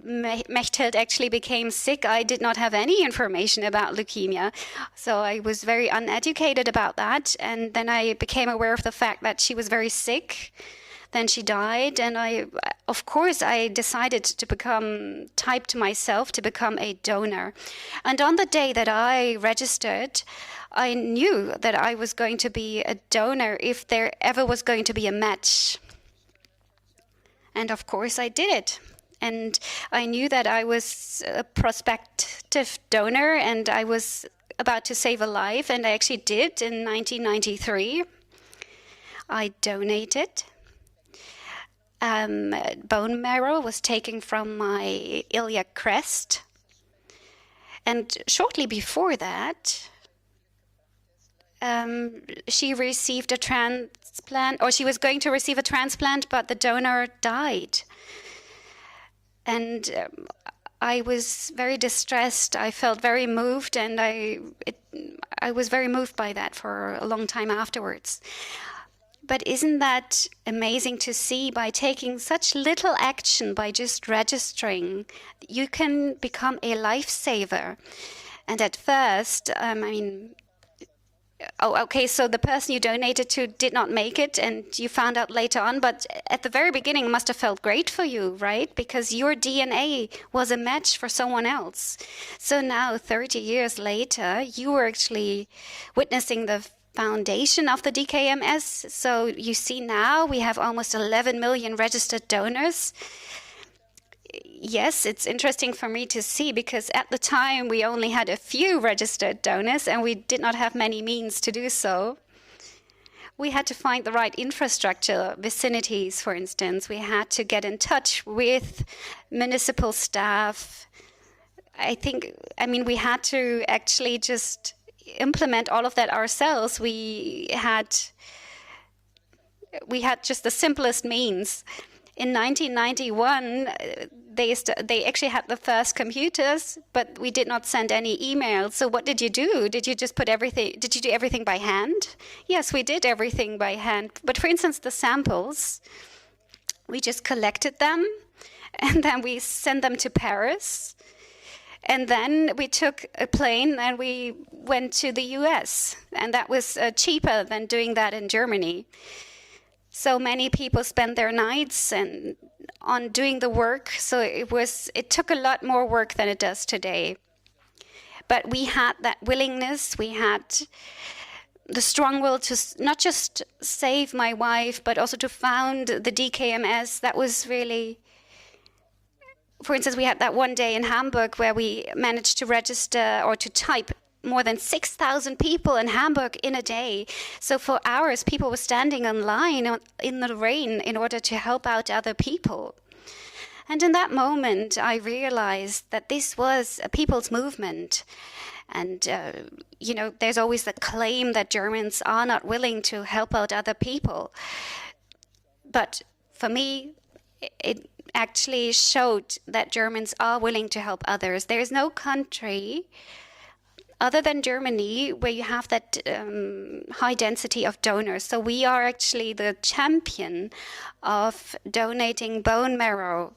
Mechthild actually became sick, I did not have any information about leukemia. So I was very uneducated about that. And then I became aware of the fact that she was very sick. Then she died. And of course, I decided to typed myself to become a donor. And on the day that I registered, I knew that I was going to be a donor if there ever was going to be a match. And of course, I did it. And I knew that I was a prospective donor and I was about to save a life, and I actually did in 1993. I donated. Bone marrow was taken from my iliac crest. And shortly before that, she received a transplant, or she was going to receive a transplant, but the donor died. And I was very distressed. I felt very moved, and I was very moved by that for a long time afterwards. But isn't that amazing to see? By taking such little action, by just registering, you can become a lifesaver. And at first, so the person you donated to did not make it, and you found out later on, but at the very beginning it must have felt great for you, right? Because your DNA was a match for someone else. So now, 30 years later, you were actually witnessing the foundation of the DKMS. So you see now we have almost 11 million registered donors. Yes, it's interesting for me to see, because at the time we only had a few registered donors and we did not have many means to do so. We had to find the right infrastructure, vicinities, for instance. We had to get in touch with municipal staff. We had to actually just implement all of that ourselves. We had just the simplest means. In 1991, they actually had the first computers, but we did not send any emails. So what did you do? Did you just did you do everything by hand? Yes, we did everything by hand. But for instance, the samples, we just collected them and then we sent them to Paris. And then we took a plane and we went to the US. And that was cheaper than doing that in Germany. So many people spend their nights on doing the work. So it took a lot more work than it does today. But we had that willingness. We had the strong will to not just save my wife, but also to found the DKMS. That was really... For instance, we had that one day in Hamburg where we managed to register or to type more than 6,000 people in Hamburg in a day. So for hours, people were standing in line in the rain in order to help out other people. And in that moment, I realized that this was a people's movement. And, there's always the claim that Germans are not willing to help out other people. But for me, it actually showed that Germans are willing to help others. There is no country other than Germany where you have that high density of donors. So we are actually the champion of donating bone marrow.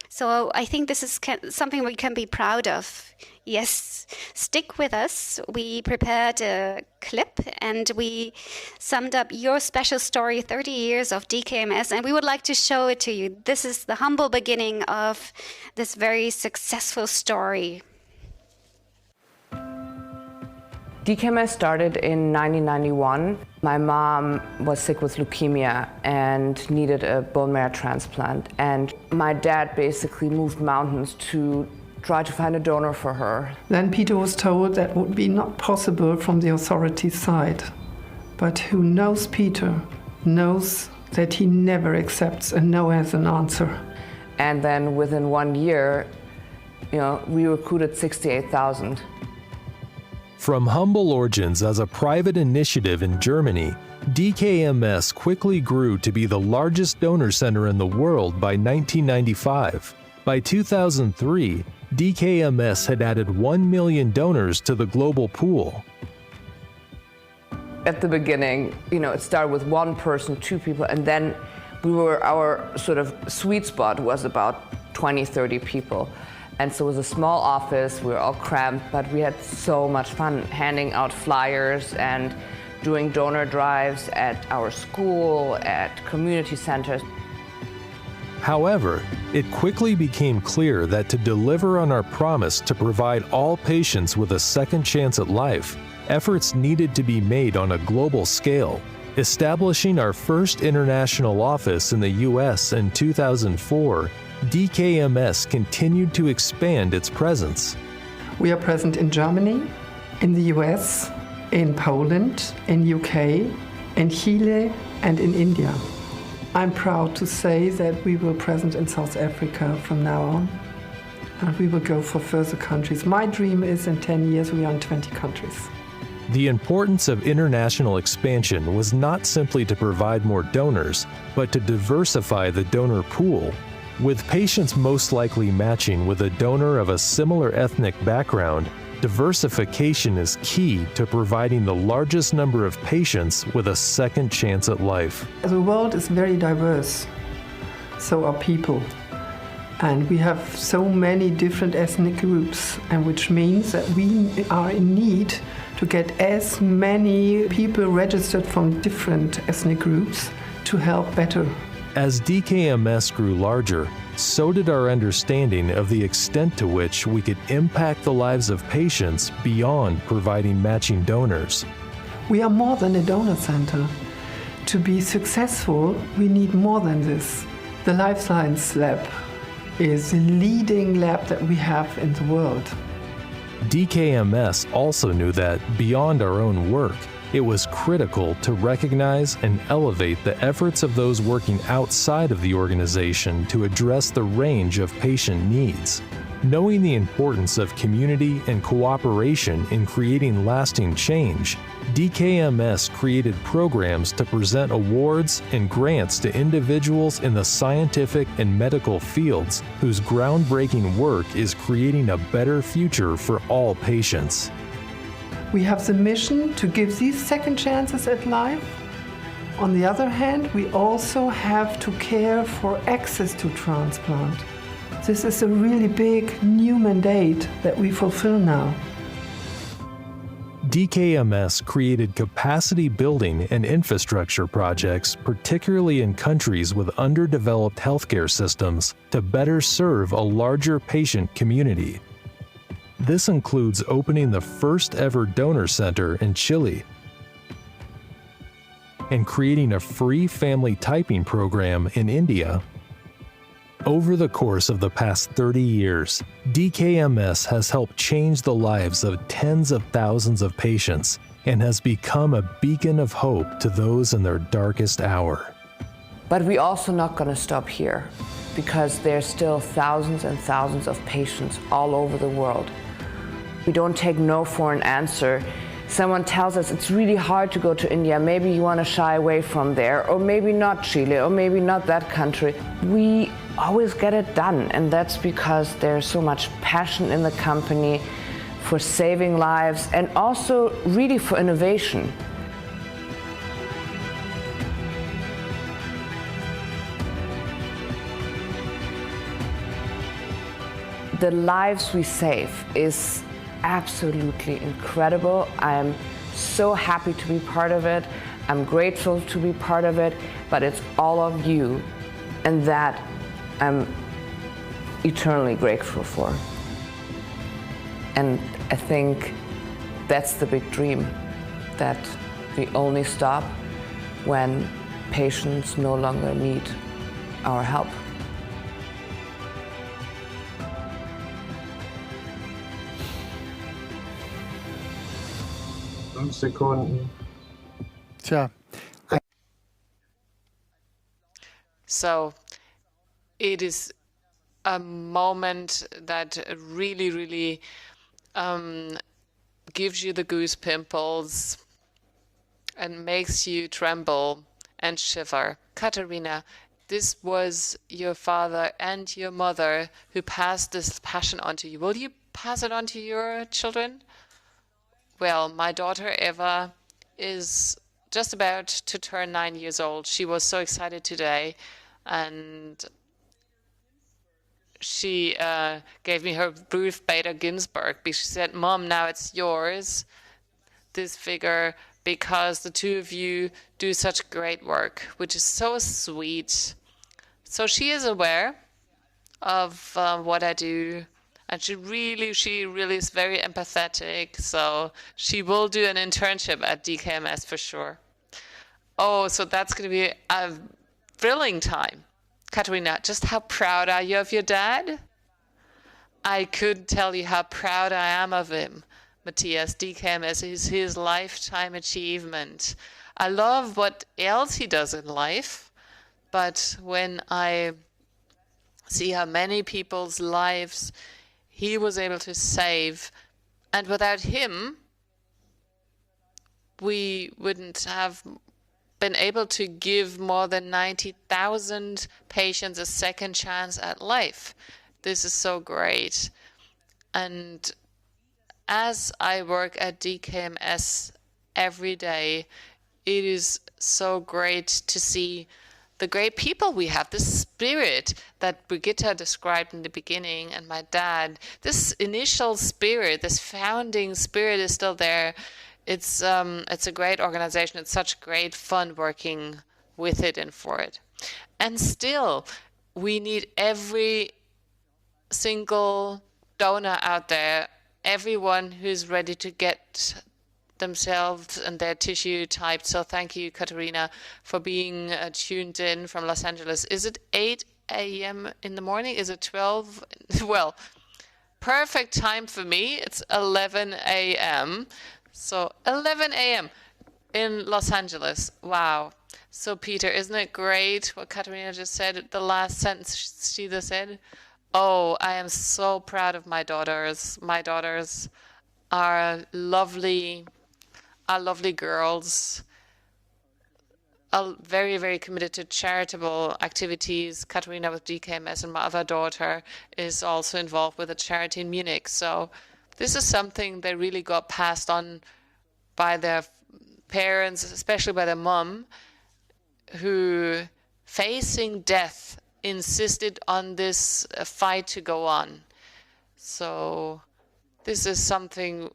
So I think this is something we can be proud of. Yes, stick with us. We prepared a clip and we summed up your special story, 30 years of DKMS, and we would like to show it to you. This is the humble beginning of this very successful story. DKMS started in 1991. My mom was sick with leukemia and needed a bone marrow transplant. And my dad basically moved mountains to try to find a donor for her. Then Peter was told that would be not possible from the authorities' side. But who knows Peter knows that he never accepts a no as an answer. And then within 1 year, we recruited 68,000. From humble origins as a private initiative in Germany, DKMS quickly grew to be the largest donor center in the world by 1995. By 2003, DKMS had added 1 million donors to the global pool. At the beginning, it started with one person, 2 people, and then our sort of sweet spot was about 20, 30 people. And so it was a small office, we were all cramped, but we had so much fun handing out flyers and doing donor drives at our school, at community centers. However, it quickly became clear that to deliver on our promise to provide all patients with a second chance at life, efforts needed to be made on a global scale. Establishing our first international office in the US in 2004, DKMS continued to expand its presence. We are present in Germany, in the US, in Poland, in UK, in Chile, and in India. I'm proud to say that we will be present in South Africa from now on, and we will go for further countries. My dream is in 10 years we are in 20 countries. The importance of international expansion was not simply to provide more donors, but to diversify the donor pool. With patients most likely matching with a donor of a similar ethnic background, diversification is key to providing the largest number of patients with a second chance at life. The world is very diverse, so are people. And we have so many different ethnic groups, and which means that we are in need to get as many people registered from different ethnic groups to help better. As DKMS grew larger, so did our understanding of the extent to which we could impact the lives of patients beyond providing matching donors. We are more than a donor center. To be successful, we need more than this. The Life Science Lab is the leading lab that we have in the world. DKMS also knew that, beyond our own work, it was critical to recognize and elevate the efforts of those working outside of the organization to address the range of patient needs. Knowing the importance of community and cooperation in creating lasting change, DKMS created programs to present awards and grants to individuals in the scientific and medical fields whose groundbreaking work is creating a better future for all patients. We have the mission to give these second chances at life. On the other hand, we also have to care for access to transplant. This is a really big new mandate that we fulfill now. DKMS created capacity building and infrastructure projects, particularly in countries with underdeveloped healthcare systems, to better serve a larger patient community. This includes opening the first ever donor center in Chile and creating a free family typing program in India. Over the course of the past 30 years, DKMS has helped change the lives of tens of thousands of patients and has become a beacon of hope to those in their darkest hour. But we're also not going to stop here, because there's still thousands and thousands of patients all over the world. We don't take no for an answer. Someone tells us it's really hard to go to India, maybe you want to shy away from there, or maybe not Chile, or maybe not that country. We always get it done, and that's because there's so much passion in the company for saving lives and also really for innovation. The lives we save is absolutely incredible. I'm so happy to be part of it. I'm grateful to be part of it, but it's all of you, and that I'm eternally grateful for. And I think that's the big dream, that we only stop when patients no longer need our help. Sekunden. Tja. So it is a moment that really, really gives you the goose pimples and makes you tremble and shiver. Katharina, this was your father and your mother who passed this passion on to you. Will you pass it on to your children? Well, my daughter Eva is just about to turn 9 years old. She was so excited today, and she gave me her Ruth Bader Ginsburg. She said, "Mom, now it's yours, this figure, because the two of you do such great work," which is so sweet. So she is aware of what I do. And she really is very empathetic. So she will do an internship at DKMS for sure. Oh, so that's going to be a thrilling time. Katharina, just how proud are you of your dad? I couldn't tell you how proud I am of him. Matthias, Dkms is his lifetime achievement. I love what else he does in life, but when I see how many people's lives he was able to save, and without him, we wouldn't have been able to give more than 90,000 patients a second chance at life. This is so great. And as I work at DKMS every day, it is so great to see the great people we have, this spirit that Brigitta described in the beginning, and my dad. This initial spirit, this founding spirit is still there. It's a great organization. It's such great fun working with it and for it. And still, we need every single donor out there, everyone who's ready to get themselves and their tissue typed. So thank you, Katharina, for being tuned in from Los Angeles. Is it 8 a.m. in the morning? Is it 12? Well, perfect time for me. It's 11 a.m. So 11 a.m. in Los Angeles. Wow. So Peter, isn't it great what Katharina just said? The last sentence she just said. Oh, I am so proud of my daughters. My daughters are lovely girls, are very, very committed to charitable activities. Katharina with DKMS, and my other daughter is also involved with a charity in Munich. So this is something that really got passed on by their parents, especially by their mom, who, facing death, insisted on this fight to go on. So this is something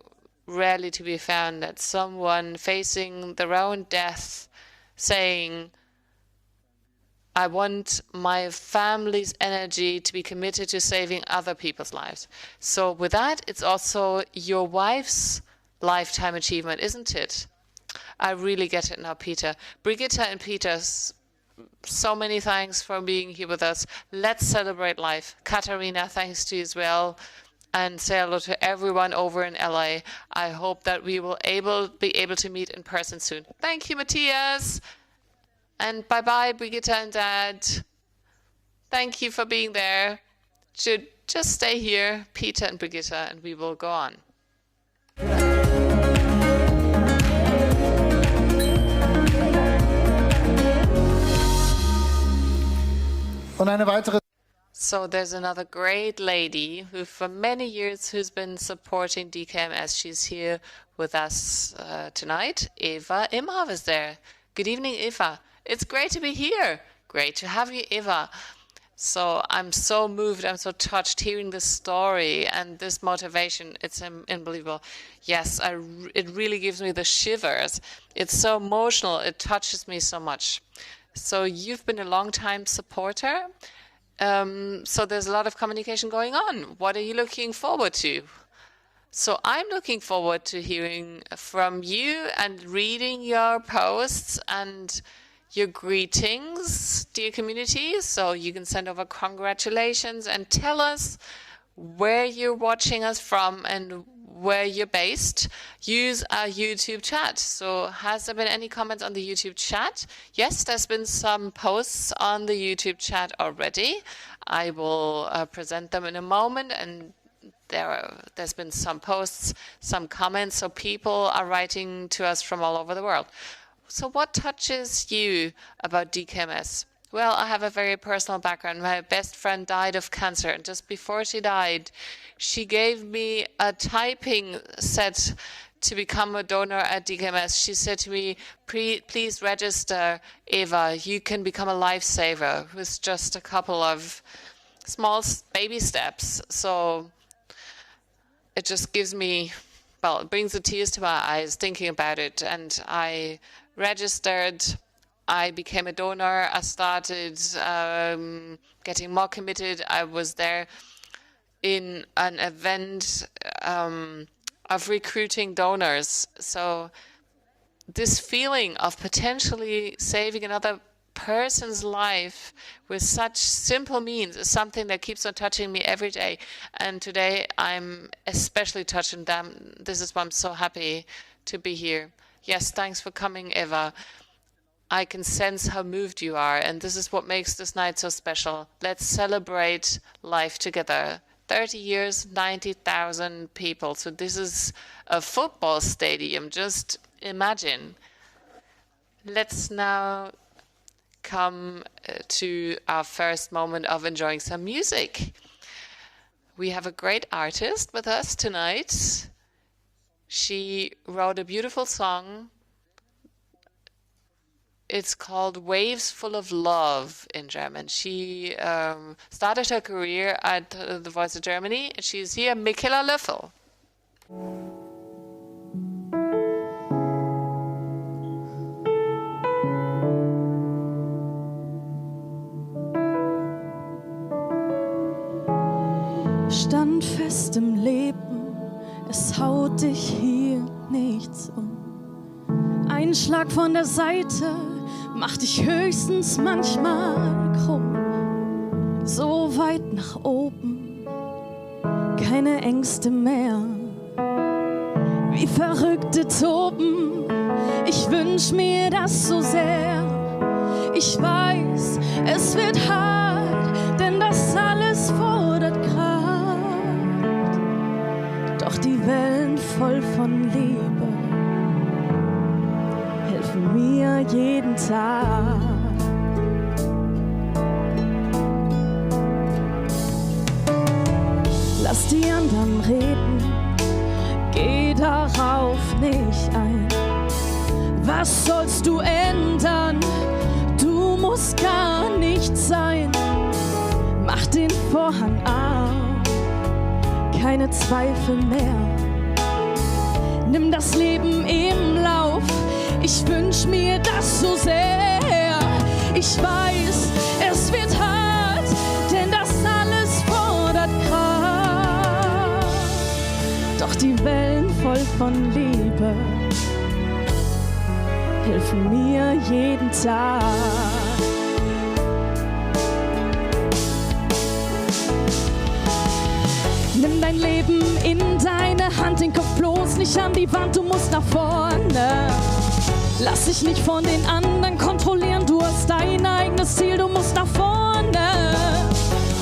rarely to be found, that someone facing their own death saying, I want my family's energy to be committed to saving other people's lives. So with that, it's also your wife's lifetime achievement, isn't it? I really get it now, Peter. Brigitta and Peter, so many thanks for being here with us. Let's celebrate life. Katharina, thanks to you as well. And say hello to everyone over in LA. I hope that we will be able to meet in person soon. Thank you, Matthias. And bye-bye, Brigitta and Dad. Thank you for being there. Should just stay here, Peter and Brigitta, and we will go on. Und eine weitere. So there's another great lady who for many years who's been supporting DKMS. She's here with us tonight. Eva Imhoff is there. Good evening, Eva. It's great to be here. Great to have you, Eva. So I'm so moved, I'm so touched hearing this story and this motivation. It's unbelievable. Yes, it really gives me the shivers. It's so emotional. It touches me so much. So you've been a long-time supporter. So there's a lot of communication going on. What are you looking forward to? So I'm looking forward to hearing from you and reading your posts and your greetings, dear community. So you can send over congratulations and tell us where you're watching us from and where you're based. Use our YouTube chat. So has there been any comments on the YouTube chat? Yes, there's been some posts on the YouTube chat already. I will present them in a moment, and there's been some posts, some comments. So people are writing to us from all over the world. So what touches you about DKMS? Well, I have a very personal background. My best friend died of cancer, and just before she died, she gave me a typing set to become a donor at DKMS. She said to me, please register, Eva. You can become a lifesaver with just a couple of small baby steps. So it just gives me, well, it brings the tears to my eyes thinking about it. And I registered. I became a donor. I started getting more committed. I was there in an event of recruiting donors. So this feeling of potentially saving another person's life with such simple means is something that keeps on touching me every day. And today I'm especially touching them. This is why I'm so happy to be here. Yes, thanks for coming, Eva. I can sense how moved you are, and this is what makes this night so special. Let's celebrate life together. 30 years, 90,000 people. So this is a football stadium. Just imagine. Let's now come to our first moment of enjoying some music. We have a great artist with us tonight. She wrote a beautiful song. It's called Waves Full of Love in German. She started her career at The Voice of Germany. She's here, Michaela Löffel. Stand fest im Leben, es haut dich hier nichts um. Ein Schlag von der Seite macht dich höchstens manchmal krumm. So weit nach oben, keine Ängste mehr. Wie Verrückte toben, ich wünsch mir das so sehr. Ich weiß, es wird hart, denn das alles fordert Kraft. Doch die Wellen voll von Liebe helfen mir jeden Tag. Lass die anderen reden, geh darauf nicht ein. Was sollst du ändern? Du musst gar nichts sein. Mach den Vorhang auf, keine Zweifel mehr. Nimm das Leben im Lauf, ich wünsch mir das so sehr. Ich weiß, es wird hart, denn das alles fordert Kraft. Doch die Wellen voll von Liebe helfen mir jeden Tag. Nimm dein Leben in deine Hand, den Kopf bloß nicht an die Wand, du musst nach vorne. Lass dich nicht von den anderen kontrollieren, du hast dein eigenes Ziel, du musst nach vorne.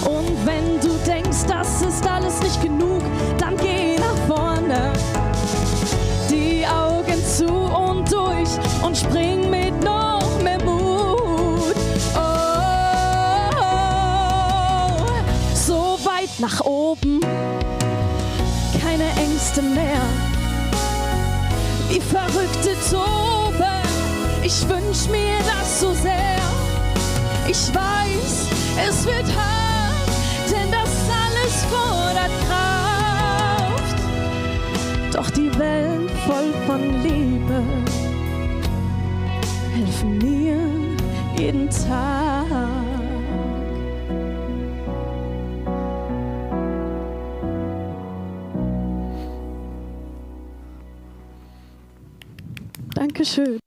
Und wenn du denkst, das ist alles nicht genug, dann geh nach vorne. Die Augen zu und durch und spring mit noch mehr Mut. Oh, so weit nach oben, keine Ängste mehr. Wie Verrückte toben, ich wünsch mir das so sehr. Ich weiß, es wird hart, denn das alles fordert Kraft. Doch die Wellen voll von Liebe helfen mir jeden Tag. Dankeschön.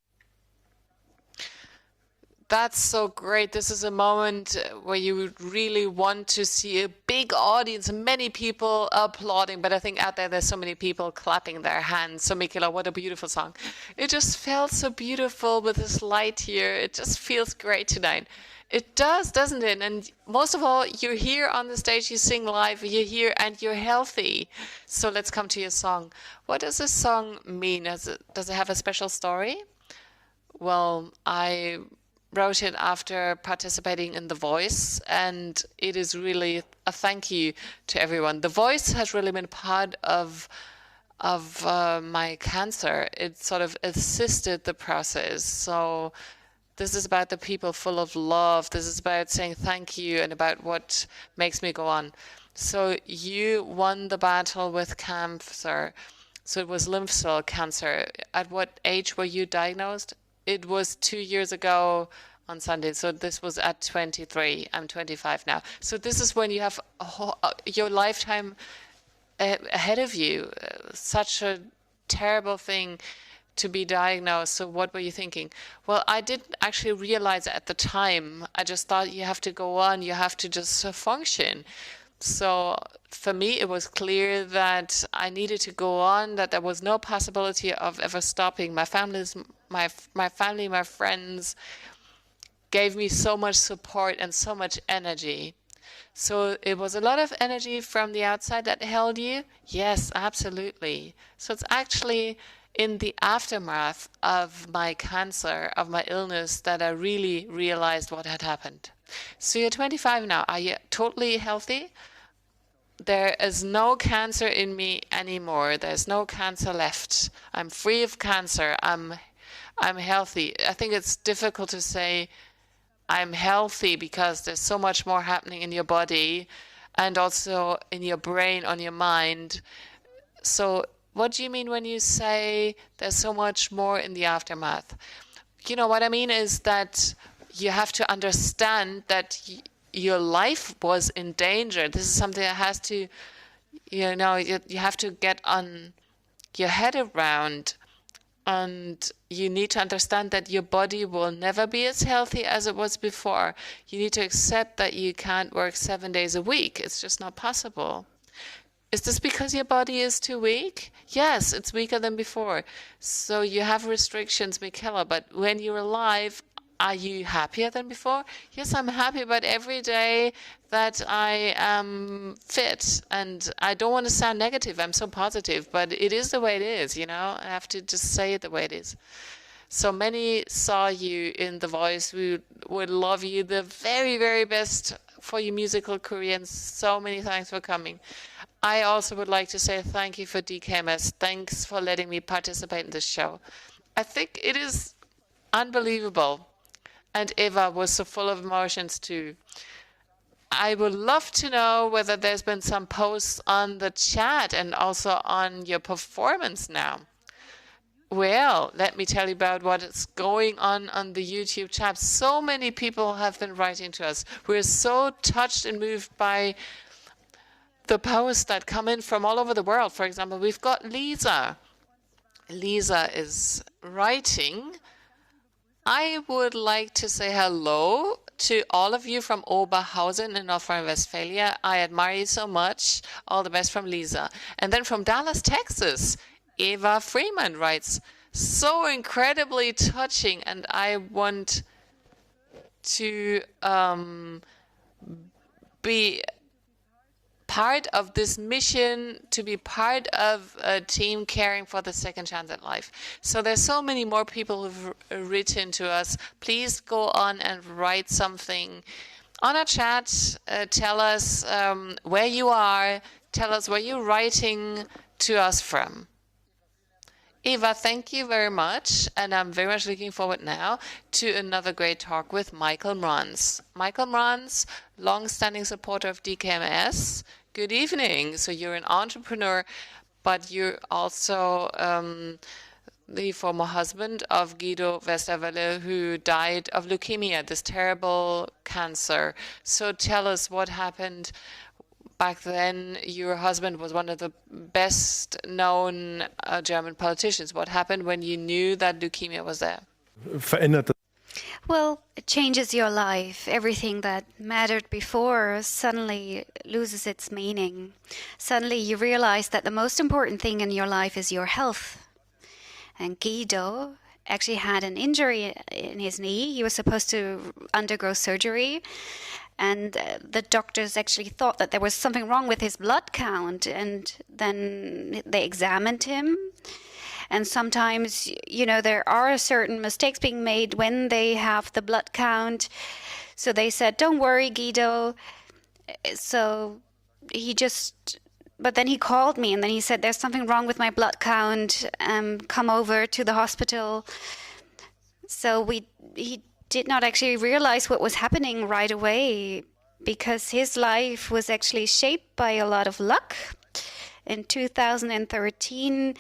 That's so great. This is a moment where you would really want to see a big audience, many people applauding, but I think out there there's so many people clapping their hands. So Michaela, what a beautiful song. It just felt so beautiful with this light here. It just feels great tonight. It does, doesn't it? And most of all, you're here on the stage, you sing live, you're here and you're healthy. So let's come to your song. What does this song mean? Does it have a special story? Well, I wrote it after participating in The Voice, and it is really a thank you to everyone. The Voice has really been part of my cancer. It sort of assisted the process. So this is about the people full of love. This is about saying thank you and about what makes me go on. So you won the battle with cancer. So it was lymph cell cancer. At what age were you diagnosed? It was 2 years ago on Sunday. So this was at 23. I'm 25 now. So this is when you have your lifetime ahead of you. Such a terrible thing to be diagnosed. So what were you thinking? Well, I didn't actually realize at the time. I just thought you have to go on, you have to just function. So for me, it was clear that I needed to go on, that there was no possibility of ever stopping. My family, my friends gave me so much support and so much energy. So it was a lot of energy from the outside that held you? Yes, absolutely. So it's actually in the aftermath of my cancer, of my illness, that I really realized what had happened. So you're 25 now. Are you totally healthy? There is no cancer in me anymore. There's no cancer left. I'm free of cancer. I'm healthy. I think it's difficult to say I'm healthy because there's so much more happening in your body and also in your brain, on your mind. So what do you mean when you say there's so much more in the aftermath? You know, what I mean is that you have to understand that your life was in danger. This is something that has to, you know, you have to get on your head around. And you need to understand that your body will never be as healthy as it was before. You need to accept that you can't work 7 days a week. It's just not possible. Is this because your body is too weak? Yes, it's weaker than before. So you have restrictions, Michaela, but when you're alive, are you happier than before? Yes, I'm happy, but every day that I am fit, and I don't want to sound negative, I'm so positive, but it is the way it is, you know? I have to just say it the way it is. So many saw you in The Voice. We would love you the very, very best for your musical career, and so many thanks for coming. I also would like to say thank you for Dkms. Thanks for letting me participate in this show. I think it is unbelievable. And Eva was so full of emotions too. I would love to know whether there's been some posts on the chat and also on your performance now. Well, let me tell you about what is going on the YouTube chat. So many people have been writing to us. We're so touched and moved by the posts that come in from all over the world. For example, we've got Lisa. Lisa is writing, I would like to say hello to all of you from Oberhausen in North Rhine-Westphalia. I admire you so much. All the best from Lisa. And then from Dallas, Texas, Eva Freeman writes, so incredibly touching, and I want to be part of this mission, to be part of a team caring for the second chance at life. So there's so many more people who've written to us. Please go on and write something on our chat. Tell us where you are. Tell us where you're writing to us from. Eva, thank you very much. And I'm very much looking forward now to another great talk with Michael Mrons. Michael Mrons, long-standing supporter of Dkms. Good evening. So you're an entrepreneur, but you're also the former husband of Guido Westerwelle, who died of leukemia, this terrible cancer. So tell us what happened back then. Your husband was one of the best known German politicians. What happened when you knew that leukemia was there? Well, it changes your life. Everything that mattered before suddenly loses its meaning. Suddenly you realize that the most important thing in your life is your health. And Guido actually had an injury in his knee. He was supposed to undergo surgery. And the doctors actually thought that there was something wrong with his blood count. And then they examined him. And sometimes, you know, there are certain mistakes being made when they have the blood count. So they said, don't worry, Guido. So but then he called me and then he said, there's something wrong with my blood count. Come over to the hospital. So he did not actually realize what was happening right away, because his life was actually shaped by a lot of luck. In 2013,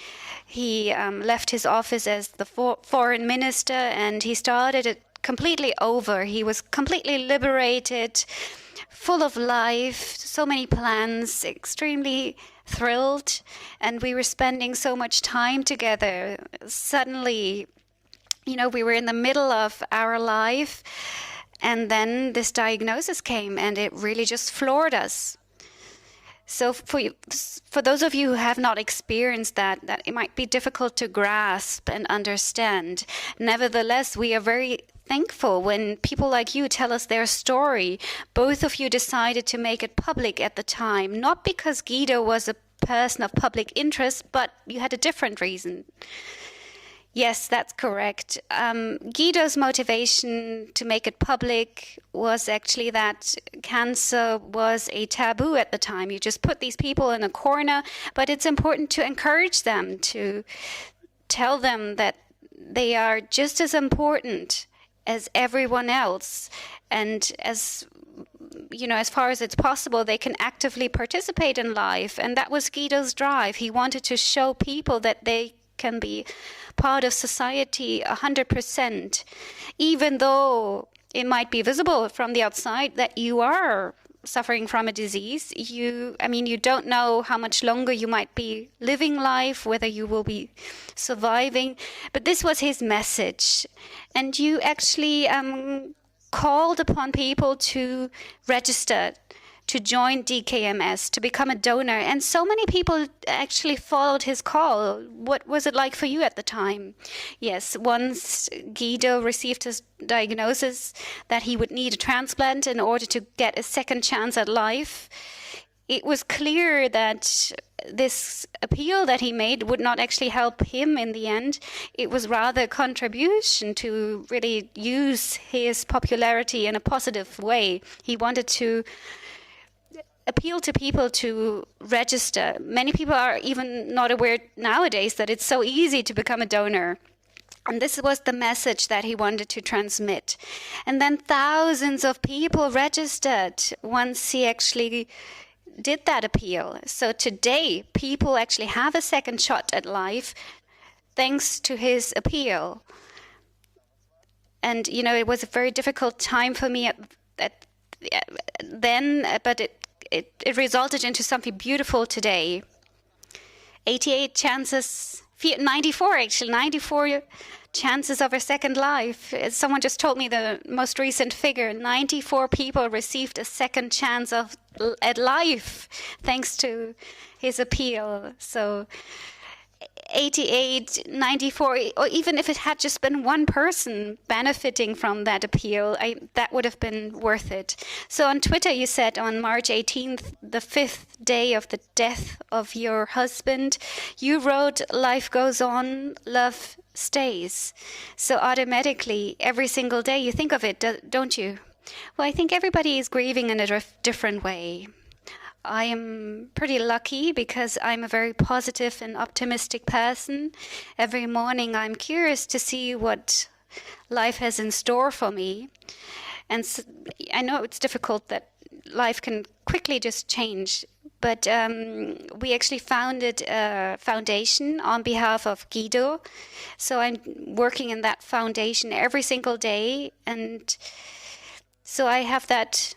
he left his office as the foreign minister, and he started a completely over. He was completely liberated, full of life, so many plans, extremely thrilled, and we were spending so much time together. Suddenly, we were in the middle of our life, and then this diagnosis came, and it really just floored us. So for those of you who have not experienced that it might be difficult to grasp and understand. Nevertheless, we are very thankful when people like you tell us their story. Both of you decided to make it public at the time, not because Guido was a person of public interest, but you had a different reason. Yes, that's correct. Guido's motivation to make it public was actually that cancer was a taboo at the time. You just put these people in a corner, but it's important to encourage them, to tell them that they are just as important as everyone else. And as far as it's possible, they can actively participate in life. And that was Guido's drive. He wanted to show people that they can be part of society 100%, even though it might be visible from the outside that you are suffering from a disease. You don't know how much longer you might be living life, whether you will be surviving. But this was his message. And you actually called upon people to register, to join DKMS, to become a donor. And so many people actually followed his call. What was it like for you at the time? Yes, once Guido received his diagnosis that he would need a transplant in order to get a second chance at life, it was clear that this appeal that he made would not actually help him in the end. It was rather a contribution to really use his popularity in a positive way. He wanted to appeal to people to register. Many people are even not aware nowadays that it's so easy to become a donor. And this was the message that he wanted to transmit. And then thousands of people registered once he actually did that appeal. So today, people actually have a second shot at life thanks to his appeal. And, it was a very difficult time for me then, but it resulted into something beautiful today. 88 chances, 94 chances of a second life. Someone just told me the most recent figure. 94 people received a second chance at life thanks to his appeal. So 88, 94, or even if it had just been one person benefiting from that appeal, that would have been worth it. So on Twitter, you said on March 18th, the 5th day of the death of your husband, you wrote, "Life goes on, love stays." So automatically, every single day you think of it, don't you? Well, I think everybody is grieving in a different way. I am pretty lucky because I'm a very positive and optimistic person. Every morning I'm curious to see what life has in store for me. And so, I know it's difficult that life can quickly just change, but we actually founded a foundation on behalf of Guido. So I'm working in that foundation every single day. And so I have that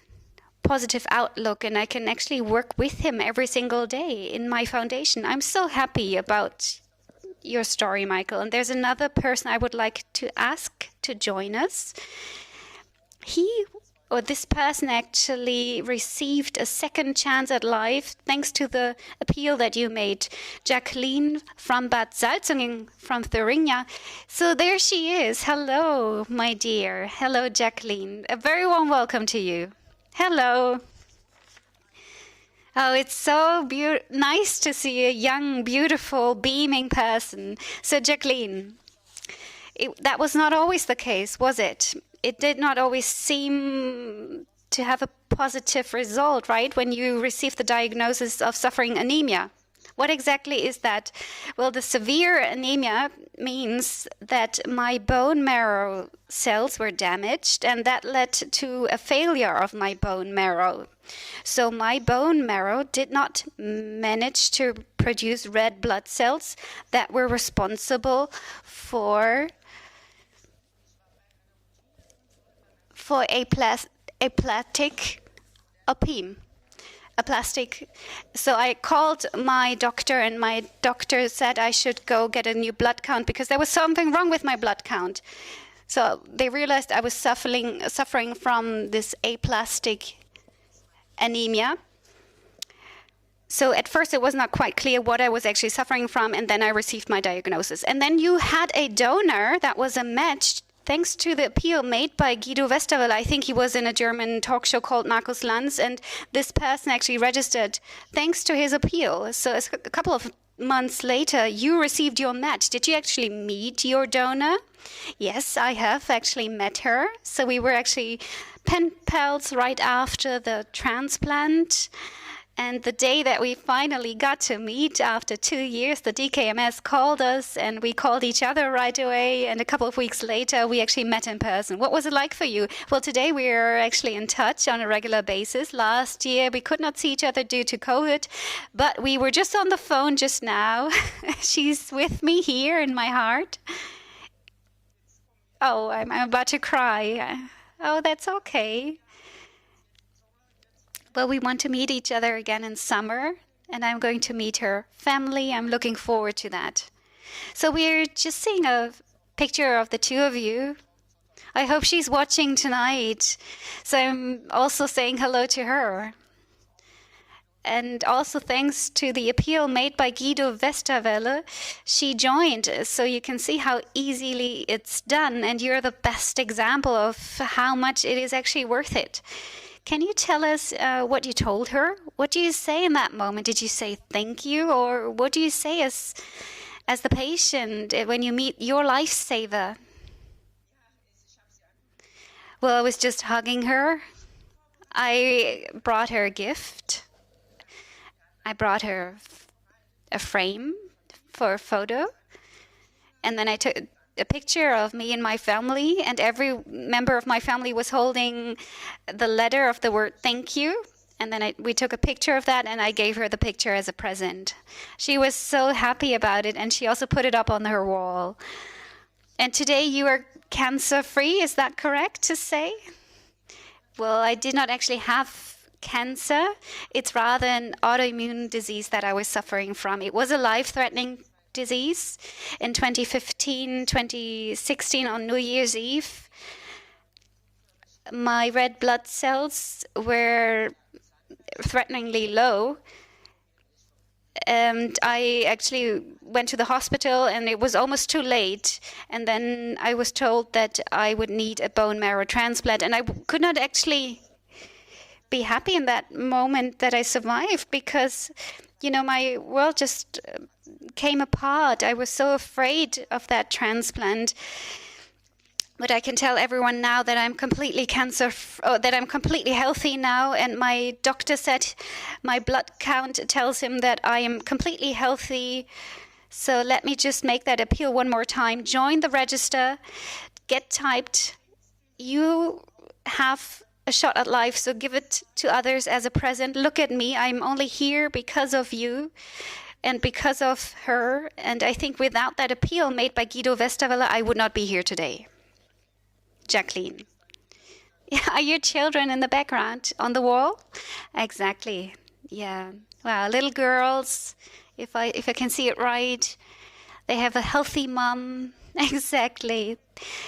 positive outlook, and I can actually work with him every single day in my foundation. I'm so happy about your story, Michael. And there's another person I would like to ask to join us. This person actually received a second chance at life thanks to the appeal that you made. Jacqueline from Bad Salzungen, from Thuringia. So there she is. Hello, my dear. Hello, Jacqueline. A very warm welcome to you. Hello. Oh, it's so nice to see a young, beautiful, beaming person. So, Jacqueline, that was not always the case, was it? It did not always seem to have a positive result, right? When you received the diagnosis of suffering anemia. What exactly is that? Well, the severe anemia means that my bone marrow cells were damaged, and that led to a failure of my bone marrow. So my bone marrow did not manage to produce red blood cells that were responsible for for a plastic OP. A plastic. So I called my doctor, and my doctor said I should go get a new blood count because there was something wrong with my blood count. So they realized I was suffering from this aplastic anemia. So at first it was not quite clear what I was actually suffering from, and then I received my diagnosis. And then you had a donor that was a match thanks to the appeal made by Guido Westerwelle. I think he was in a German talk show called Markus Lanz, and this person actually registered thanks to his appeal. So a couple of months later, you received your match. Did you actually meet your donor? Yes, I have actually met her. So we were actually pen pals right after the transplant. And the day that we finally got to meet after 2 years, the DKMS called us and we called each other right away. And a couple of weeks later, we actually met in person. What was it like for you? Well, today we are actually in touch on a regular basis. Last year, we could not see each other due to COVID, but we were just on the phone just now. She's with me here in my heart. Oh, I'm about to cry. Oh, that's okay. Well, we want to meet each other again in summer, and I'm going to meet her family. I'm looking forward to that. So we're just seeing a picture of the two of you. I hope she's watching tonight. So I'm also saying hello to her. And also thanks to the appeal made by Guido Westerwelle, she joined. So you can see how easily it's done, and you're the best example of how much it is actually worth it. Can you tell us what you told her? What do you say in that moment? Did you say thank you? Or what do you say as the patient when you meet your lifesaver? Well, I was just hugging her. I brought her a gift. I brought her a frame for a photo. And then I took a picture of me and my family, and every member of my family was holding the letter of the word thank you. And then we took a picture of that, and I gave her the picture as a present. She was so happy about it, and she also put it up on her wall. And today you are cancer-free, is that correct to say? Well, I did not actually have cancer. It's rather an autoimmune disease that I was suffering from. It was a life-threatening disease. In 2015, 2016, on New Year's Eve, my red blood cells were threateningly low. And I actually went to the hospital, and it was almost too late. And then I was told that I would need a bone marrow transplant. And I could not actually be happy in that moment that I survived, because, you know, my world just came apart. I was so afraid of that transplant. But I can tell everyone now that I'm completely that I'm completely healthy now. And my doctor said my blood count tells him that I am completely healthy. So let me just make that appeal one more time. Join the register, get typed. You have a shot at life, so give it to others as a present. Look at me. I'm only here because of you and because of her. And I think without that appeal made by Guido Westerwelle, I would not be here today. Jacqueline. Are your children in the background on the wall? Exactly. Yeah. Wow, little girls, if I can see it right. They have a healthy mom. Exactly.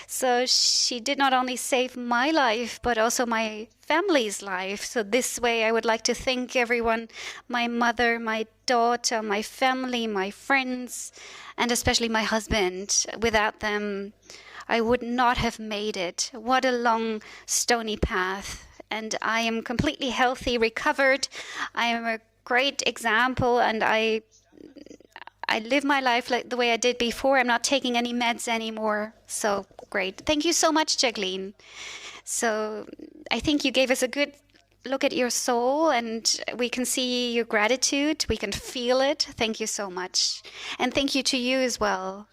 So she did not only save my life, but also my family's life. So this way I would like to thank everyone, my mother, my daughter, my family, my friends, and especially my husband. Without them, I would not have made it. What a long, stony path. And I am completely healthy, recovered. I am a great example, and I live my life like the way I did before. I'm not taking any meds anymore. So great. Thank you so much, Jacqueline. So I think you gave us a good look at your soul, and we can see your gratitude. We can feel it. Thank you so much. And thank you to you as well.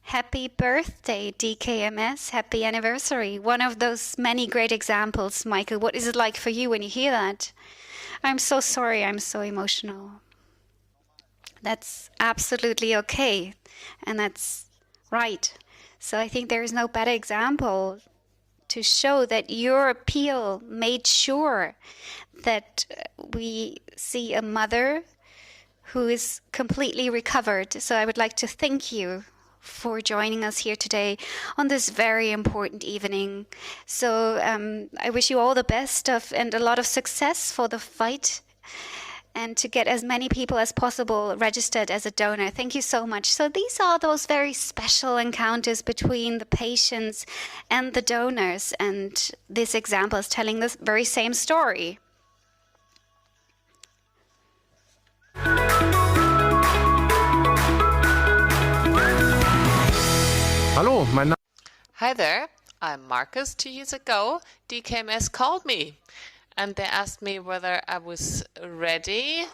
Happy birthday, DKMS. Happy anniversary. One of those many great examples, Michael. What is it like for you when you hear that? I'm so sorry. I'm so emotional. That's absolutely okay. And that's right. So I think there is no better example to show that your appeal made sure that we see a mother who is completely recovered. So I would like to thank you for joining us here today on this very important evening. So I wish you all the best and a lot of success for the fight, and to get as many people as possible registered as a donor. Thank you so much. So these are those very special encounters between the patients and the donors, and this example is telling this very same story. Hallo, mein Name. Hi there, I'm Marcus. 2 years ago, Dkms called me and they asked me whether I was ready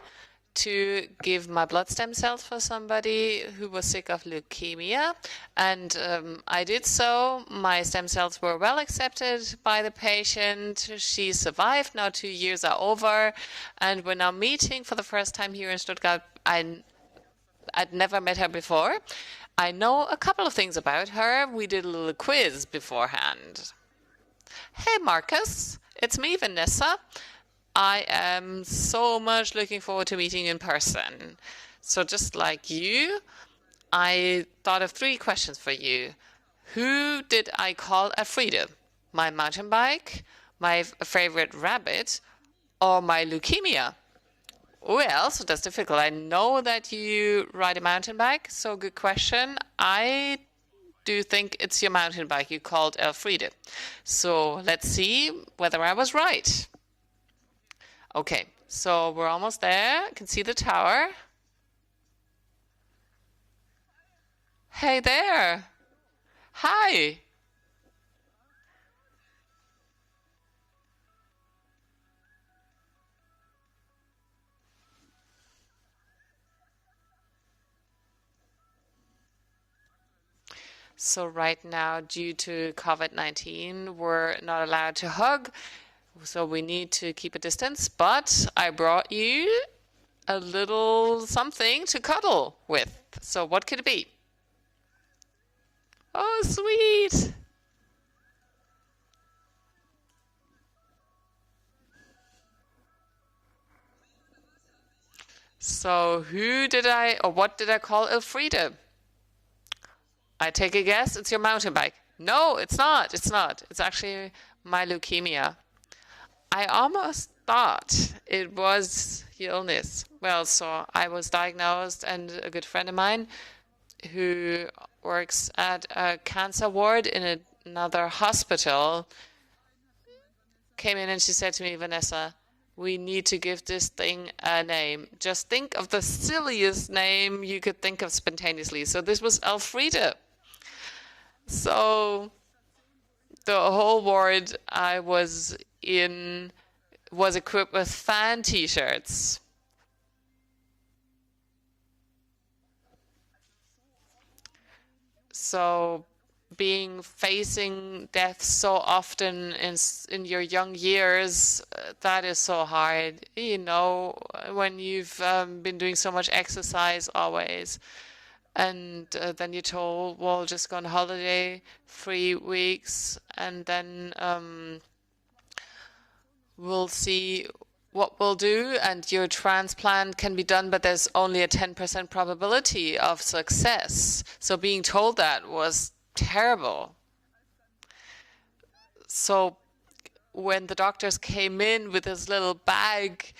to give my blood stem cells for somebody who was sick of leukemia. And I did so. My stem cells were well accepted by the patient. She survived. Now 2 years are over. And we're now meeting for the first time here in Stuttgart. I'd never met her before. I know a couple of things about her. We did a little quiz beforehand. Hey, Marcus. It's me, Vanessa. I am so much looking forward to meeting you in person. So just like you, I thought of 3 questions for you. Who did I call Elfriede? My mountain bike, my favorite rabbit, or my leukemia? Well, so that's difficult. I know that you ride a mountain bike, so good question. I do think it's your mountain bike you called Elfriede. So let's see whether I was right. Okay, so we're almost there. You can see the tower. Hey there. Hi. So right now, due to COVID-19, we're not allowed to hug. So we need to keep a distance. But I brought you a little something to cuddle with. So what could it be? Oh, sweet. So what did I call Elfriede? I take a guess, it's your mountain bike. No, it's not. It's not. It's actually my leukemia. I almost thought it was your illness. Well, so I was diagnosed, and a good friend of mine who works at a cancer ward in another hospital came in and she said to me, Vanessa, we need to give this thing a name. Just think of the silliest name you could think of spontaneously. So this was Elfriede. So the whole ward I was in was equipped with fan t-shirts. So facing death so often in your young years, that is so hard. You know, when you've been doing so much exercise always. And then you're told, well, just go on holiday 3 weeks, and then we'll see what we'll do, and your transplant can be done, but there's only a 10% probability of success. So being told that was terrible. So when the doctors came in with this little bag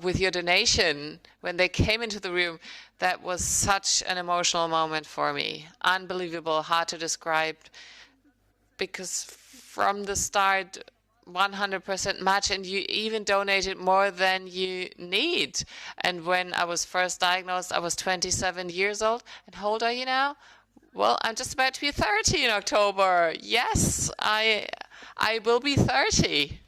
with your donation, when they came into the room, that was such an emotional moment for me. Unbelievable, hard to describe, because from the start, 100% match, and you even donated more than you need. And when I was first diagnosed, I was 27 years old. And how old are you now? Well, I'm just about to be 30 in October. Yes, I will be 30.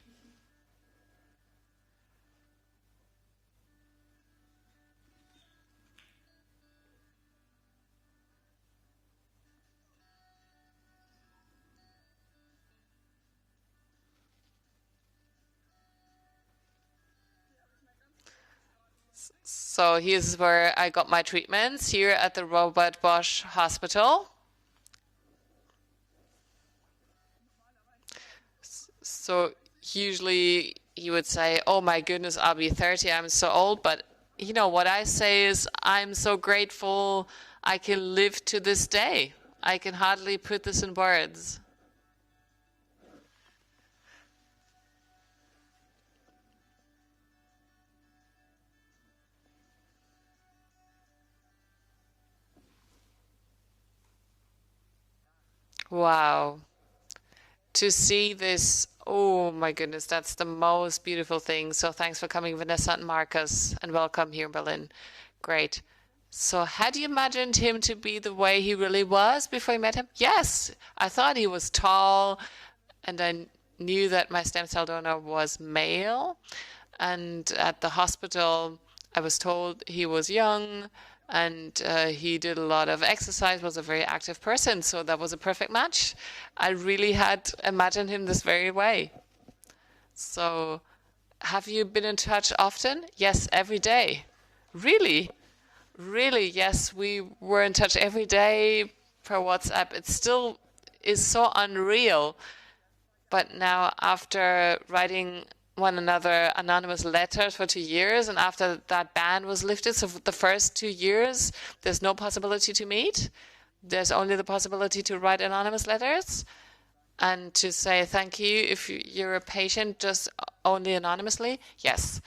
So here's where I got my treatments, here at the Robert Bosch Hospital. So usually you would say, oh my goodness, I'll be 30, I'm so old. But you know, what I say is, I'm so grateful I can live to this day. I can hardly put this in words. Wow. To see this, oh my goodness, that's the most beautiful thing. So thanks for coming, Vanessa and Marcus, and welcome here in Berlin. Great. So had you imagined him to be the way he really was before you met him? Yes, I thought he was tall, and I knew that my stem cell donor was male. And at the hospital, I was told he was young, and he did a lot of exercise, was a very active person, so that was a perfect match. I really had imagined him this very way. So, have you been in touch often? Yes, every day. Really? Really, yes, we were in touch every day per WhatsApp. It still is so unreal. But now, after writing one another anonymous letters for 2 years, and after that ban was lifted, so for the first 2 years, there's no possibility to meet. There's only the possibility to write anonymous letters and to say thank you if you're a patient, just only anonymously. Yes.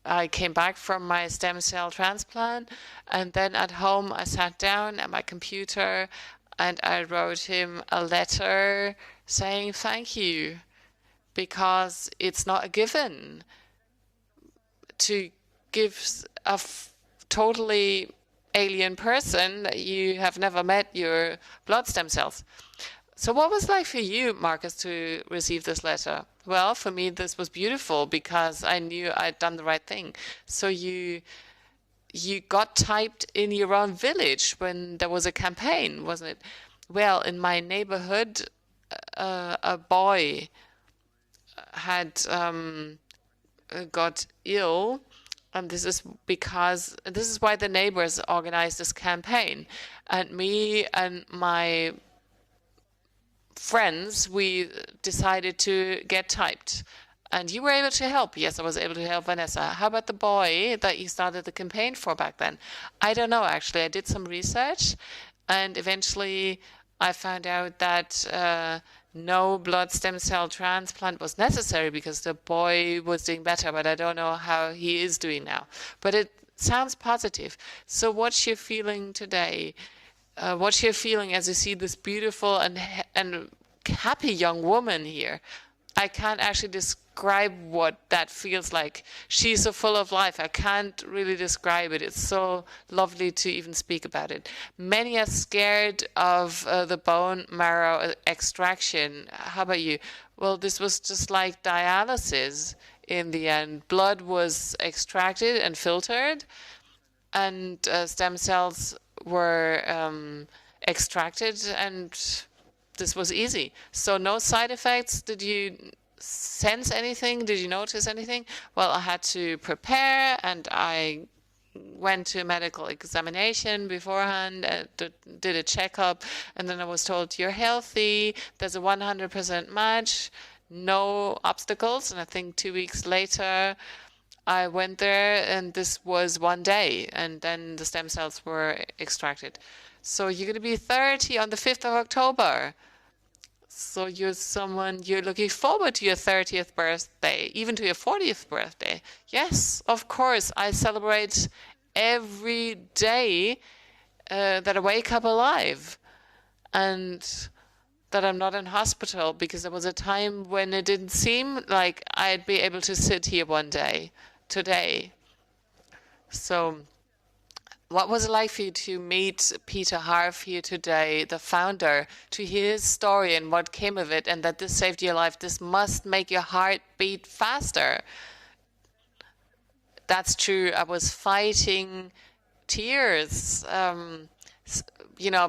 I came back from my stem cell transplant, and then at home I sat down at my computer and I wrote him a letter saying thank you, because it's not a given to give a totally alien person that you have never met your blood stem cells. So what was it like for you, Marcus, to receive this letter? Well, for me, this was beautiful because I knew I'd done the right thing. So you got typed in your own village when there was a campaign, wasn't it? Well, in my neighborhood, a boy had got ill, and this is why the neighbors organized this campaign. And me and my friends, we decided to get typed. And you were able to help. Yes, I was able to help Vanessa. How about the boy that you started the campaign for back then? I don't know, actually. I did some research, and eventually I found out that no blood stem cell transplant was necessary because the boy was doing better, but I don't know how he is doing now. But it sounds positive. So what's your feeling today? What's your feeling as you see this beautiful and happy young woman here? I can't actually describe what that feels like. She's so full of life. I can't really describe it. It's so lovely to even speak about it. Many are scared of the bone marrow extraction. How about you? Well, this was just like dialysis in the end. Blood was extracted and filtered, and stem cells were extracted, and this was easy. So no side effects. Did you sense anything? Did you notice anything? Well, I had to prepare, and I went to a medical examination beforehand, did a checkup, and then I was told, you're healthy, there's a 100% match, no obstacles. And I think 2 weeks later, I went there, and this was 1 day, and then the stem cells were extracted. So you're going to be 30 on the 5th of October. So you're looking forward to your 30th birthday, even to your 40th birthday. Yes, of course, I celebrate every day that I wake up alive and that I'm not in hospital, because there was a time when it didn't seem like I'd be able to sit here one day, today. So what was it like for you to meet Peter Harf here today, the founder, to hear his story and what came of it, and that this saved your life? This must make your heart beat faster. That's true. I was fighting tears,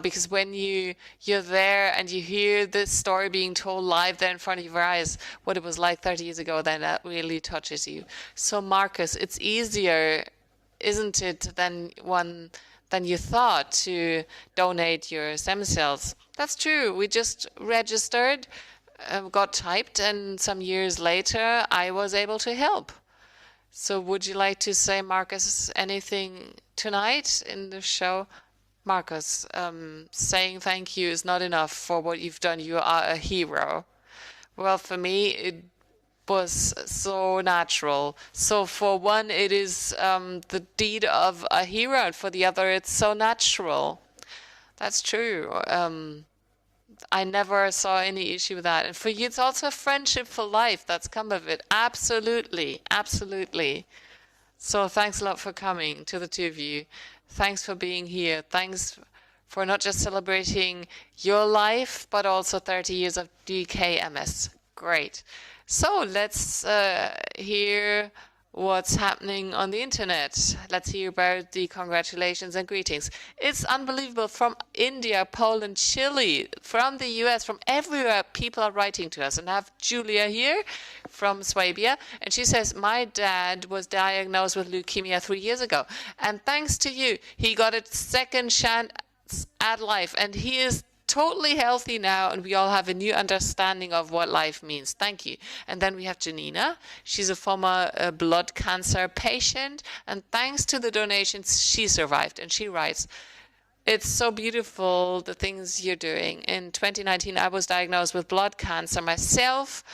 because when you're there and you hear this story being told live there in front of your eyes, what it was like 30 years ago, then that really touches you. So Marcus, it's easier, isn't it, than you thought to donate your stem cells? That's true. We just registered got typed, and some years later, I was able to help. So would you like to say, Marcus, anything tonight in the show? Marcus, saying thank you is not enough for what you've done. You are a hero. Well, for me, it was so natural. So for one, it is the deed of a hero, and for the other, it's so natural. That's true. I never saw any issue with that. And for you, it's also a friendship for life that's come of it. Absolutely. Absolutely. So thanks a lot for coming, to the two of you. Thanks for being here. Thanks for not just celebrating your life, but also 30 years of DKMS. Great. So let's hear what's happening on the internet. Let's hear about the congratulations and greetings. It's unbelievable. From India, Poland, Chile, from the US, from everywhere, people are writing to us. And I have Julia here from Swabia, and she says, my dad was diagnosed with leukemia 3 years ago. And thanks to you, he got a second chance at life, and he is totally healthy now, and we all have a new understanding of what life means. Thank you. And then we have Janina. She's a former blood cancer patient, and thanks to the donations, she survived. And she writes, it's so beautiful, the things you're doing. In 2019, I was diagnosed with blood cancer myself,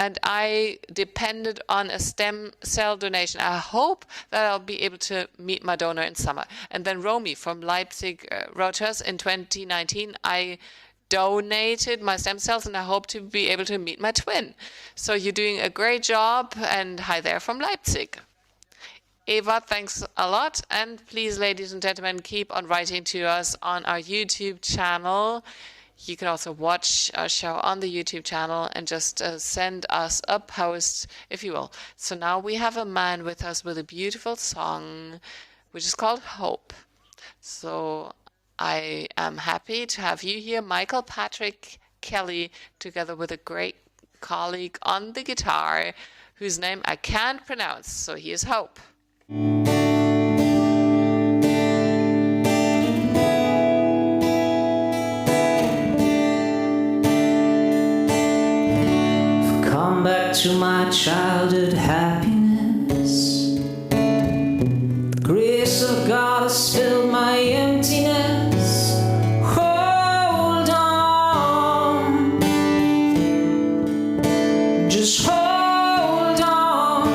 and I depended on a stem cell donation. I hope that I'll be able to meet my donor in summer. And then Romy from Leipzig wrote us, in 2019, I donated my stem cells, and I hope to be able to meet my twin. So you're doing a great job, and hi there from Leipzig. Eva, thanks a lot. And please, ladies and gentlemen, keep on writing to us on our YouTube channel. You can also watch our show on the YouTube channel and just send us a post, if you will. So now we have a man with us with a beautiful song, which is called Hope. So I am happy to have you here, Michael Patrick Kelly, together with a great colleague on the guitar, whose name I can't pronounce. So here's Hope. Come back to my childhood happiness. The grace of God has filled my emptiness. Hold on, just hold on.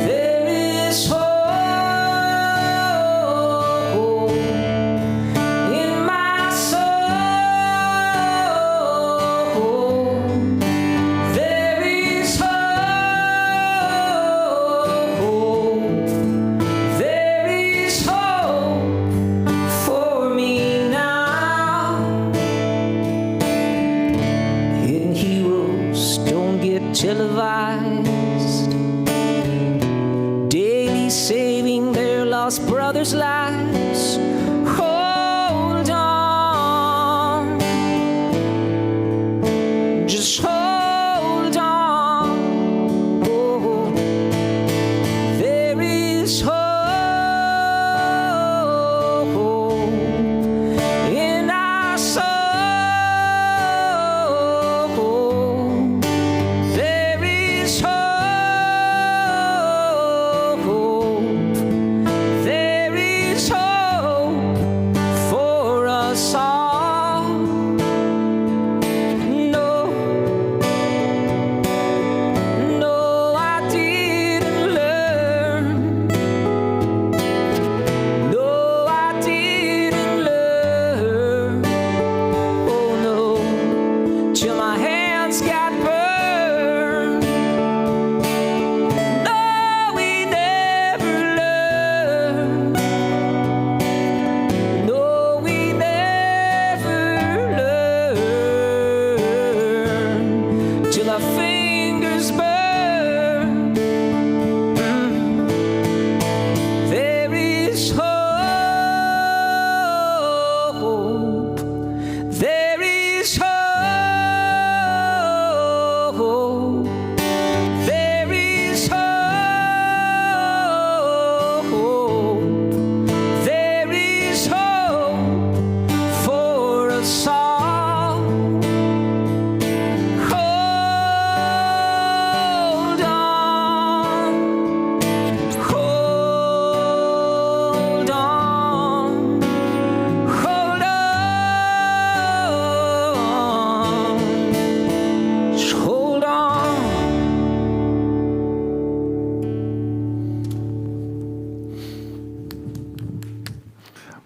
There is hope in my soul. There is hope. There is hope for me now. Hidden heroes don't get televised. Daily saving their lost brothers' lives. Hold on, just hold on. Oh, there is hope in our soul. There is hope. There is hope for us all. No, no, I didn't learn. No, I didn't learn. Oh no, till my hands got burned. No, we never learned. No, we never learned till our fingers burn. There is hope. There is hope. There is hope. There is hope for us all.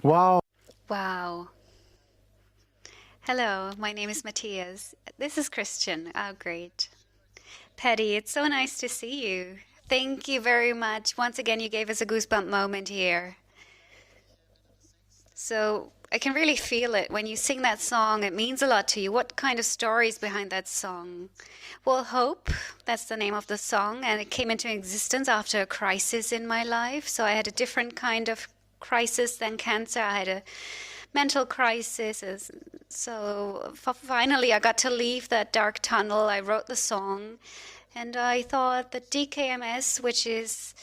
Wow. Wow. Hello, my name is Matthias. This is Christian. Oh, great. Patty, it's so nice to see you. Thank you very much. Once again, you gave us a goosebump moment here. So I can really feel it when you sing that song. It means a lot to you. What kind of stories behind that song? Well, Hope, that's the name of the song, and it came into existence after a crisis in my life. So I had a different kind of crisis than cancer. I had a mental crisis. So finally, I got to leave that dark tunnel. I wrote the song, and I thought that DKMS, which is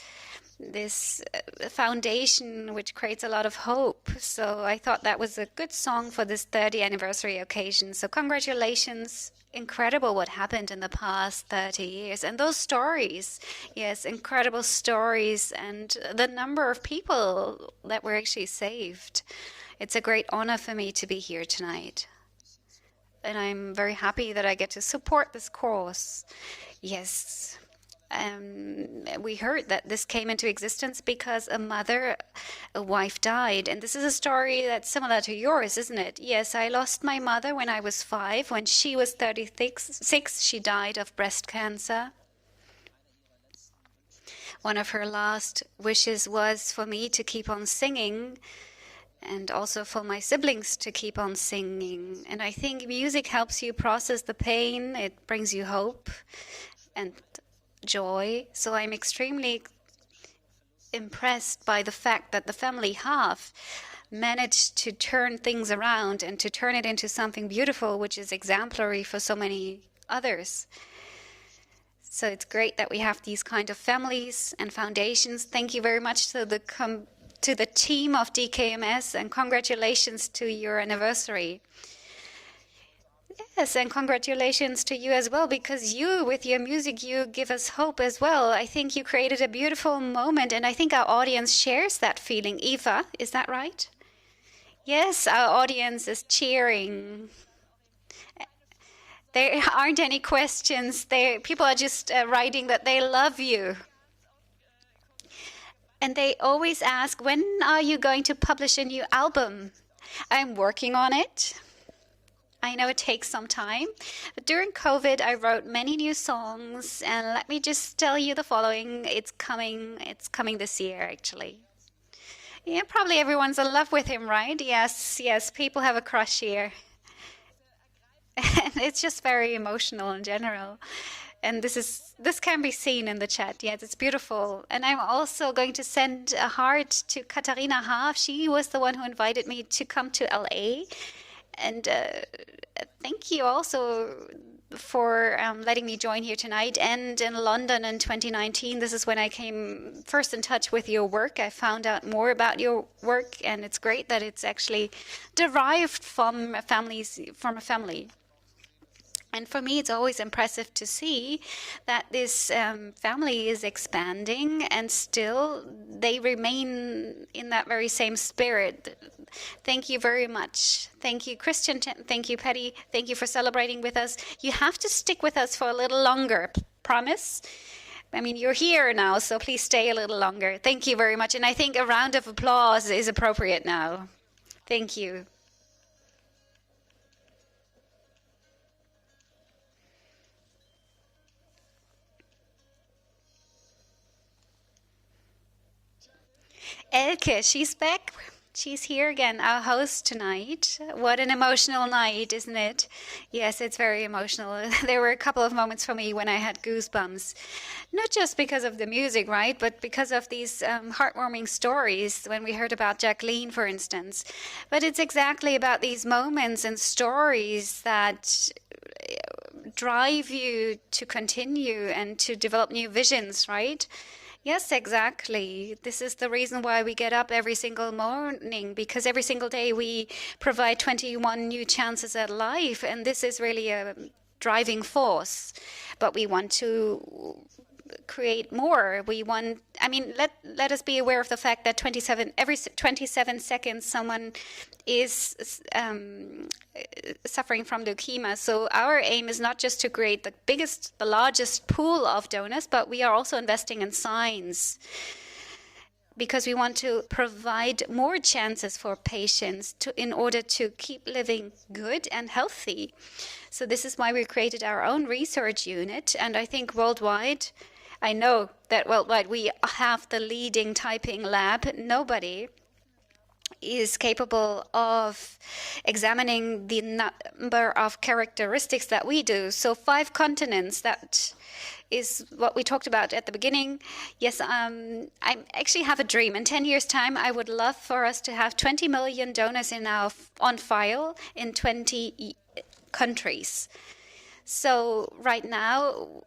this foundation which creates a lot of hope. So I thought that was a good song for this 30th anniversary occasion. So congratulations. Incredible what happened in the past 30 years. And those stories, yes, incredible stories, and the number of people that were actually saved. It's a great honor for me to be here tonight. And I'm very happy that I get to support this cause. Yes. We heard that this came into existence because a wife died. And this is a story that's similar to yours, isn't it? Yes, I lost my mother when I was 5. When she was 36, she died of breast cancer. One of her last wishes was for me to keep on singing, and also for my siblings to keep on singing. And I think music helps you process the pain. It brings you hope and joy. So I'm extremely impressed by the fact that the family have managed to turn things around and to turn it into something beautiful, which is exemplary for so many others. So it's great that we have these kind of families and foundations. Thank you very much to the team of DKMS, and congratulations to your anniversary. Yes, and congratulations to you as well, because you, with your music, you give us hope as well. I think you created a beautiful moment, and I think our audience shares that feeling. Eva, is that right? Yes, our audience is cheering. There aren't any questions. People are just writing that they love you. And they always ask, when are you going to publish a new album? I'm working on it. I know it takes some time. But during COVID, I wrote many new songs. And let me just tell you the following. It's coming this year, actually. Yeah, probably everyone's in love with him, right? Yes, people have a crush here. And it's just very emotional in general. And this can be seen in the chat. Yes, it's beautiful. And I'm also going to send a heart to Katharina Haaf. She was the one who invited me to come to LA. And thank you also for letting me join here tonight. And in London in 2019, this is when I came first in touch with your work. I found out more about your work, and it's great that it's actually derived from a family. And for me, it's always impressive to see that this family is expanding, and still they remain in that very same spirit. Thank you very much. Thank you, Christian. Thank you, Patty. Thank you for celebrating with us. You have to stick with us for a little longer. Promise? I mean, you're here now, so please stay a little longer. Thank you very much. And I think a round of applause is appropriate now. Thank you. Elke, she's back. She's here again, our host tonight. What an emotional night, isn't it? Yes, it's very emotional. There were a couple of moments for me when I had goosebumps. Not just because of the music, right? But because of these heartwarming stories, when we heard about Jacqueline, for instance. But it's exactly about these moments and stories that drive you to continue and to develop new visions, right? Yes, exactly. This is the reason why we get up every single morning, because every single day we provide 21 new chances at life, and this is really a driving force. But we want to create more. Let us be aware of the fact that every 27 seconds someone is suffering from leukemia. So our aim is not just to create the largest pool of donors, but we are also investing in science. because we want to provide more chances for patients in order to keep living good and healthy. So this is why we created our own research unit. And I think worldwide, I know that worldwide we have the leading typing lab. Nobody is capable of examining the number of characteristics that we do. So 5 continents, that is what we talked about at the beginning. Yes, I actually have a dream. In 10 years' time, I would love for us to have 20 million donors on file in 20 countries. So right now,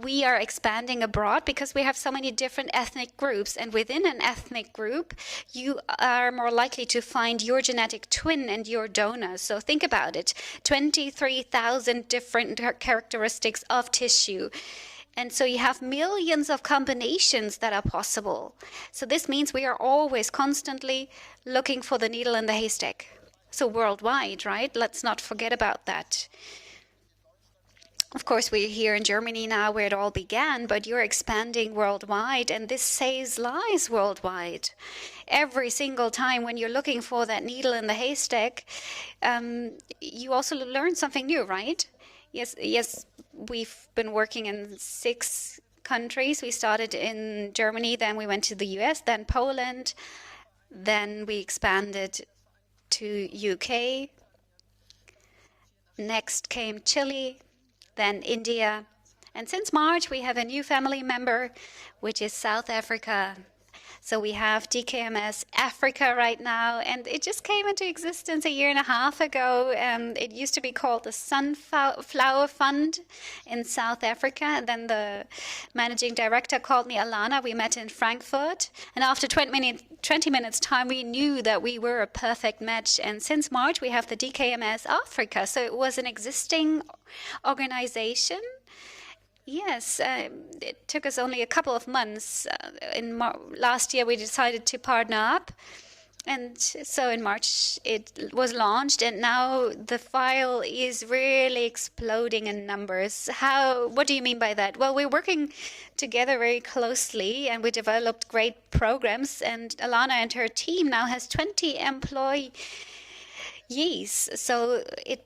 we are expanding abroad because we have so many different ethnic groups. And within an ethnic group, you are more likely to find your genetic twin and your donor. So think about it, 23,000 different characteristics of tissue. And so you have millions of combinations that are possible. So this means we are always constantly looking for the needle in the haystack. So worldwide, right? Let's not forget about that. Of course, we're here in Germany now where it all began, but you're expanding worldwide, and this saves lives worldwide. Every single time when you're looking for that needle in the haystack, you also learn something new, right? Yes, we've been working in 6 countries. We started in Germany, then we went to the US, then Poland, then we expanded to UK. Next came Chile, then India. And since March, we have a new family member, which is South Africa. So we have DKMS Africa right now, and it just came into existence a year and a half ago. It used to be called the Sunflower Fund in South Africa. And then the managing director called me Alana. We met in Frankfurt. And after 20 minutes time, we knew that we were a perfect match. And since March, we have the DKMS Africa. So it was an existing organization. Yes, it took us only a couple of months. Last year, we decided to partner up. And so in March, it was launched. And now the file is really exploding in numbers. What do you mean by that? Well, we're working together very closely, and we developed great programs. And Alana and her team now has 20 employees. So it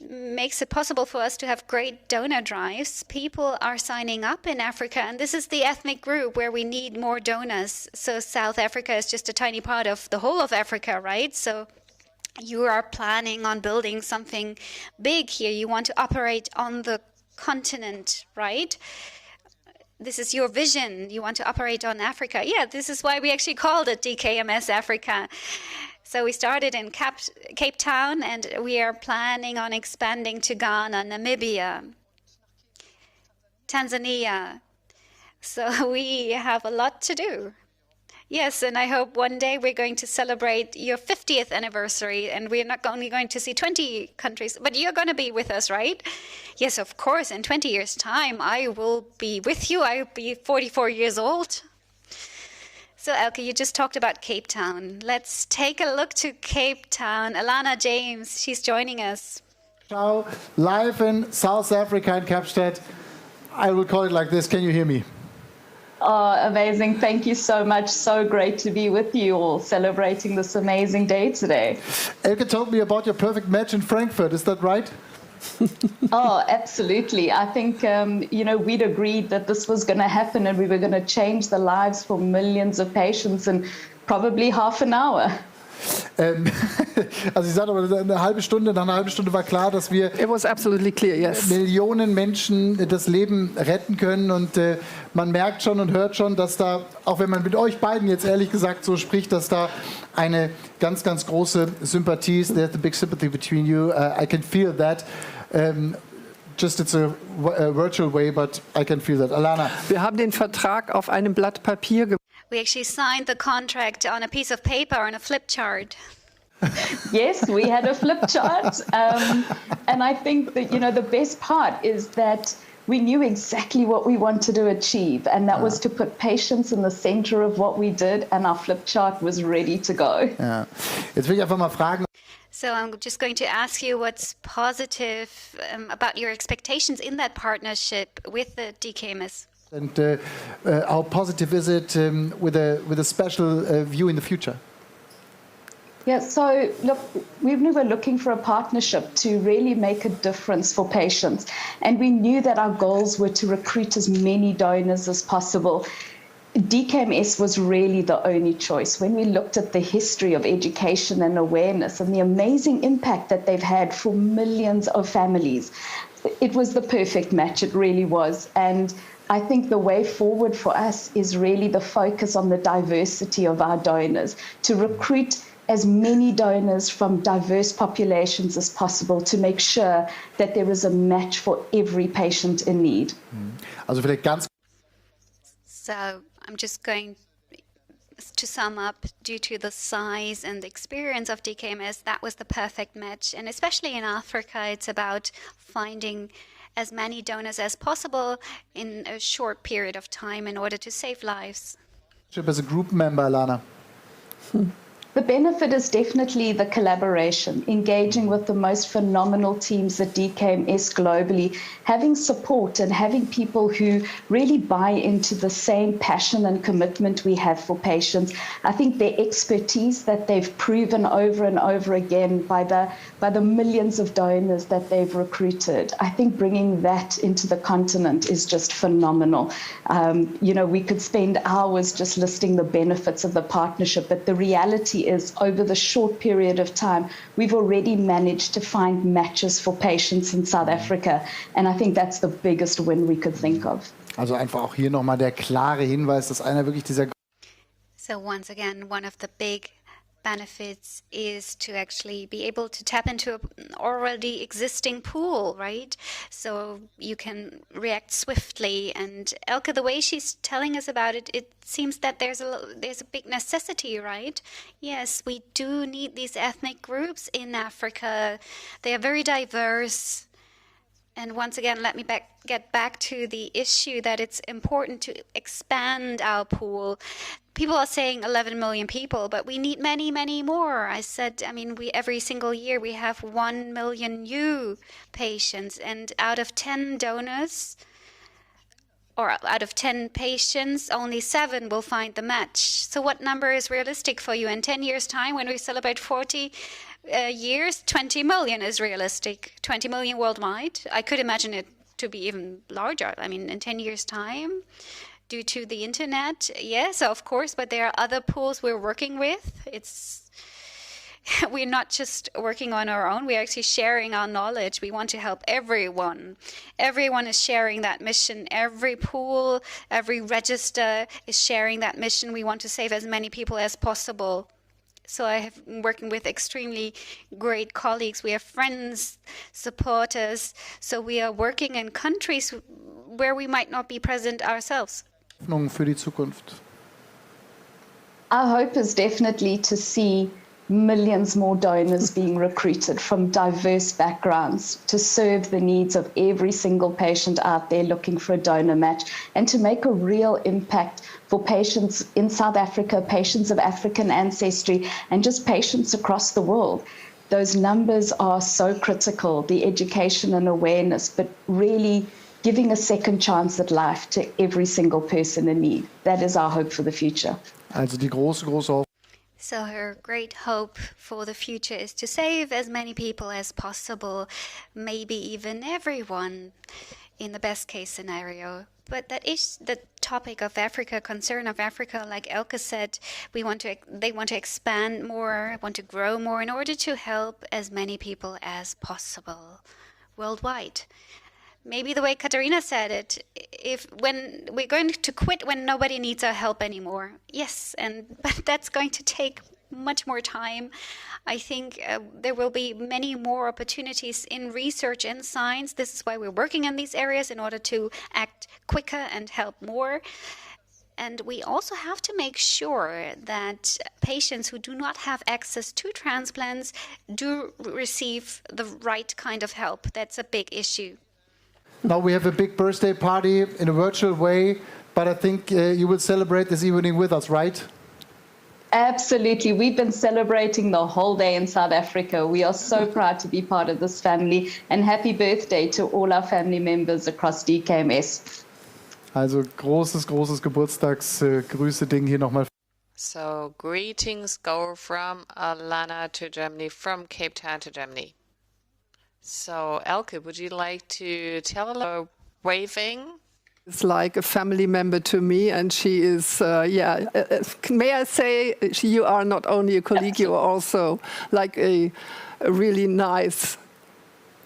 makes it possible for us to have great donor drives. People are signing up in Africa, and this is the ethnic group where we need more donors. So South Africa is just a tiny part of the whole of Africa, right? So you are planning on building something big here. You want to operate on the continent, right? This is your vision. You want to operate on Africa. Yeah, this is why we actually called it DKMS Africa. So we started in Cape Town, and we are planning on expanding to Ghana, Namibia, Tanzania. So we have a lot to do. Yes, and I hope one day we're going to celebrate your 50th anniversary, and we're not only going to see 20 countries, but you're going to be with us, right? Yes, of course. In 20 years' time, I will be with you. I will be 44 years old. So, Elke, you just talked about Cape Town. Let's take a look to Cape Town. Alana James, she's joining us. Ciao, live in South Africa in Kapstadt. I will call it like this. Can you hear me? Oh, amazing. Thank you so much. So great to be with you all celebrating this amazing day today. Elke told me about your perfect match in Frankfurt. Is that right? Oh, absolutely. I think, we'd agreed that this was going to happen and we were going to change the lives for millions of patients in probably half an hour. Also ich sagte aber, nach einer halben Stunde war klar, dass wir It was absolutely clear, yes. Millionen Menschen das Leben retten können, und man merkt schon und hört schon, dass da, auch wenn man mit euch beiden jetzt ehrlich gesagt so spricht, dass da eine ganz, ganz große Sympathie ist. There's a big sympathy between you. I can feel that. Just it's a virtual way, but I can feel that. Alana. Wir haben den Vertrag auf einem Blatt Papier gemacht. We actually signed the contract on a piece of paper, on a flip chart. Yes, we had a flip chart. And I think that, the best part is that we knew exactly what we wanted to achieve. And that was to put patients in the center of what we did. And our flip chart was ready to go. Ja. Jetzt will ich einfach mal fragen. So I'm just going to ask you what's positive about your expectations in that partnership with the DKMS. And how positive is it with a special view in the future? Yeah, so look, we were looking for a partnership to really make a difference for patients. And we knew that our goals were to recruit as many donors as possible. Dkms was really the only choice. When we looked at the history of education and awareness and the amazing impact that they've had for millions of families, it was the perfect match, it really was. And I think the way forward for us is really the focus on the diversity of our donors, to recruit as many donors from diverse populations as possible to make sure that there is a match for every patient in need. Also vielleicht ganz So I'm just going to sum up, due to the size and the experience of DKMS, that was the perfect match. And especially in Africa, it's about finding as many donors as possible in a short period of time in order to save lives. As a group member, Alana. The benefit is definitely the collaboration, engaging with the most phenomenal teams at Dkms globally, having support and having people who really buy into the same passion and commitment we have for patients. I think their expertise that they've proven over and over again by the millions of donors that they've recruited, I think bringing that into the continent is just phenomenal. We could spend hours just listing the benefits of the partnership, but the reality is over the short period of time, we've already managed to find matches for patients in South Africa. And I think that's the biggest win we could think of. Also einfach auch hier nochmal der klare Hinweis, dass einer wirklich dieser... So once again, one of the big benefits is to actually be able to tap into an already existing pool, right? So you can react swiftly. And Elke, the way she's telling us about it, it seems that there's a big necessity, right? Yes, we do need these ethnic groups in Africa. They are very diverse. And once again, let me get back to the issue that it's important to expand our pool. People are saying 11 million people, but we need many, many more. I said, every single year we have 1 million new patients, and out of 10 donors, or out of 10 patients, only 7 will find the match. So what number is realistic for you? In 10 years' time, when we celebrate 40 years, 20 million is realistic. 20 million worldwide. I could imagine it to be even larger. In 10 years' time, due to the internet, yes, of course, but there are other pools we're working with. We're not just working on our own, we're actually sharing our knowledge. We want to help everyone. Everyone is sharing that mission. Every pool, every register is sharing that mission. We want to save as many people as possible. So I have been working with extremely great colleagues. We have friends, supporters. So we are working in countries where we might not be present ourselves. Für die Zukunft. Our hope is definitely to see millions more donors being recruited from diverse backgrounds to serve the needs of every single patient out there looking for a donor match, and to make a real impact for patients in South Africa, patients of African ancestry, and just patients across the world. Those numbers are so critical, the education and awareness, but really giving a second chance at life to every single person in need. That is our hope for the future. Also die große Hoffnung. So her great hope for the future is to save as many people as possible, maybe even everyone in the best case scenario. But that is the topic of Africa, concern of Africa. Like Elke said, they want to expand more, want to grow more in order to help as many people as possible worldwide. Maybe the way Katharina said it, when we're going to quit when nobody needs our help anymore. Yes, but that's going to take much more time. I think there will be many more opportunities in research and science. This is why we're working in these areas, in order to act quicker and help more. And we also have to make sure that patients who do not have access to transplants do receive the right kind of help. That's a big issue. Now we have a big birthday party in a virtual way, but I think you will celebrate this evening with us, right? Absolutely. We've been celebrating the whole day in South Africa. We are so proud to be part of this family, and happy birthday to all our family members across Dkms. Also großes Geburtstagsgrüße-Ding hier nochmal. So greetings go from Alana to Germany, from Cape Town to Germany. So Elke, would you like to tell a little waving? It's like a family member to me, and she is, may I say, you are not only a colleague, you are also like a really nice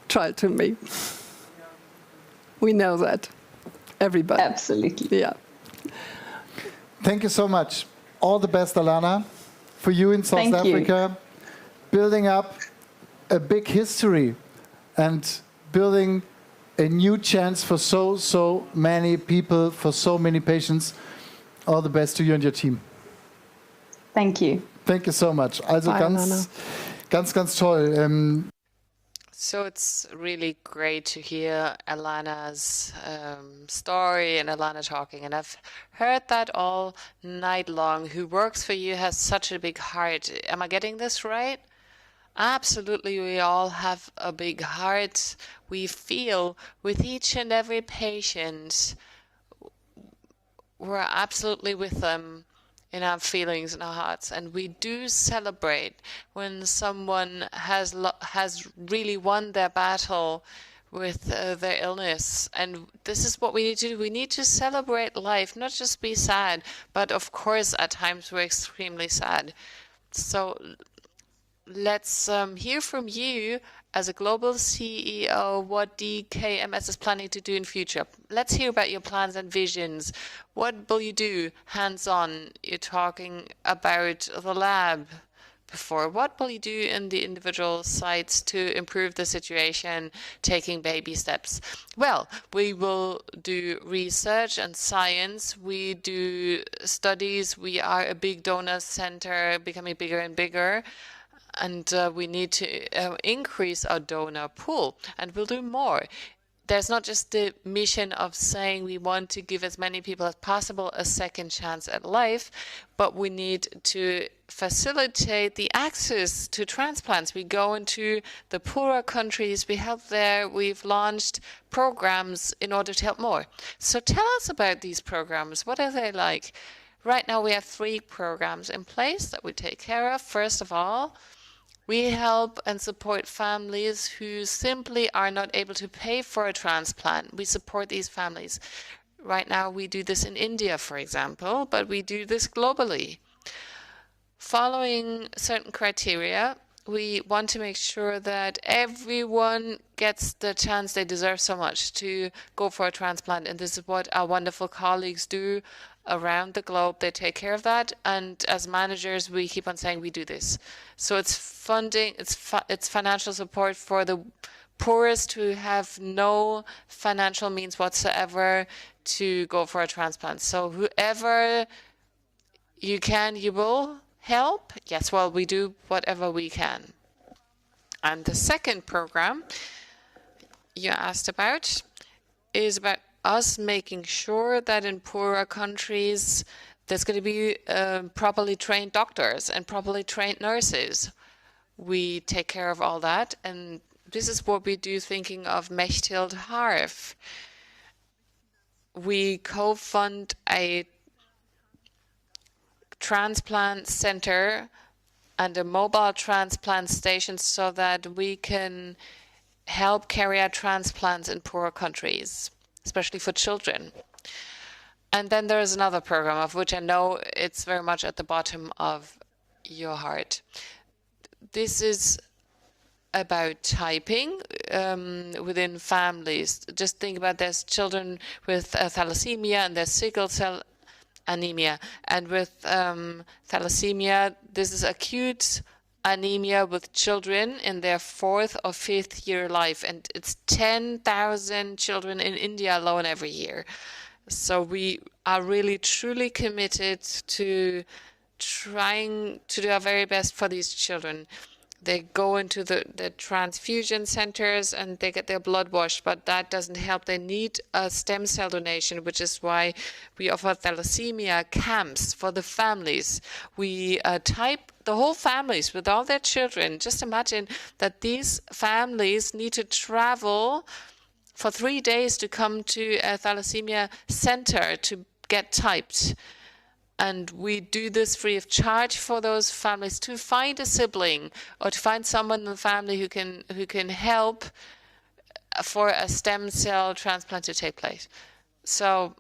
child to me. We know that, everybody. Absolutely. Yeah. Thank you so much. All the best, Alana, for you in South Africa, building up a big history and building a new chance for so many people, for so many patients. All the best to you and your team. Thank you. Thank you so much. Also ganz toll. So it's really great to hear Alana's story and Alana talking. And I've heard that all night long. Who works for you has such a big heart. Am I getting this right? Absolutely, we all have a big heart. We feel with each and every patient. We're absolutely with them in our feelings and our hearts, and we do celebrate when someone has really won their battle with their illness. And this is what we need to do. We need to celebrate life, not just be sad, but of course at times we're extremely sad. So let's hear from you as a global CEO what DKMS is planning to do in future. Let's hear about your plans and visions. What will you do hands-on? You're talking about the lab before. What will you do in the individual sites to improve the situation, taking baby steps? Well, we will do research and science. We do studies. We are a big donor center, becoming bigger and bigger. And we need to increase our donor pool, and we'll do more. There's not just the mission of saying we want to give as many people as possible a second chance at life, but we need to facilitate the access to transplants. We go into the poorer countries, we help there, we've launched programs in order to help more. So tell us about these programs. What are they like? Right now we have 3 programs in place that we take care of. First of all, we help and support families who simply are not able to pay for a transplant. We support these families. Right now, we do this in India, for example, but we do this globally. Following certain criteria, we want to make sure that everyone gets the chance they deserve so much to go for a transplant. And this is what our wonderful colleagues do around the globe. They take care of that. And as managers, we keep on saying we do this. So it's funding, it's financial support for the poorest who have no financial means whatsoever to go for a transplant. So whoever you can, you will help. Yes, well, we do whatever we can. And the second program you asked about is about us making sure that in poorer countries there's going to be properly trained doctors and properly trained nurses. We take care of all that, and this is what we do thinking of Mechthild Harf. We co-fund a transplant center and a mobile transplant station so that we can help carry out transplants in poorer countries, especially for children. And then there is another program of which I know it's very much at the bottom of your heart. This is about typing within families. Just think about there's children with thalassemia and there's sickle cell anemia. And with thalassemia, this is acute anemia with children in their 4th or 5th year life. And it's 10,000 children in India alone every year. So we are really truly committed to trying to do our very best for these children. They go into the transfusion centers and they get their blood washed, but that doesn't help. They need a stem cell donation, which is why we offer thalassemia camps for the families. We type the whole families with all their children. Just imagine that these families need to travel for 3 days to come to a thalassemia center to get typed. And we do this free of charge for those families to find a sibling or to find someone in the family who can help for a stem cell transplant to take place. So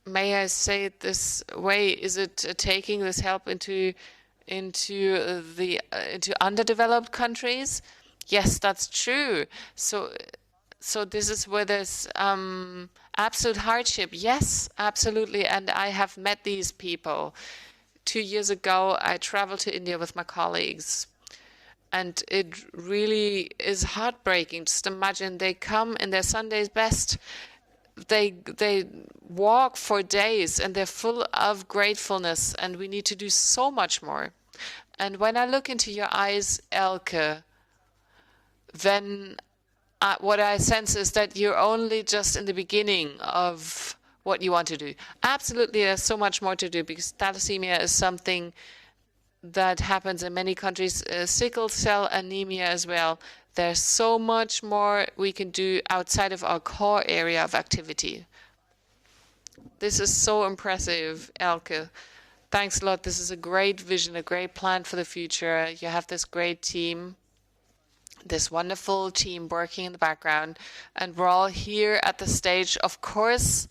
may I say it this way? Is it taking this help into underdeveloped countries? Yes, that's true. So this is where there's absolute hardship. Yes, absolutely. And I have met these people. 2 years ago, I traveled to India with my colleagues. And it really is heartbreaking. Just imagine they come in their Sunday's best. They walk for days and they're full of gratefulness. And we need to do so much more. And when I look into your eyes, Elke, then what I sense is that you're only just in the beginning of what you want to do. Absolutely, there's so much more to do because thalassemia is something that happens in many countries, sickle cell anemia as well. There's so much more we can do outside of our core area of activity. This is so impressive, Elke. Thanks a lot. This is a great vision, a great plan for the future. You have this great team, this wonderful team working in the background, and we're all here at the stage. Of course,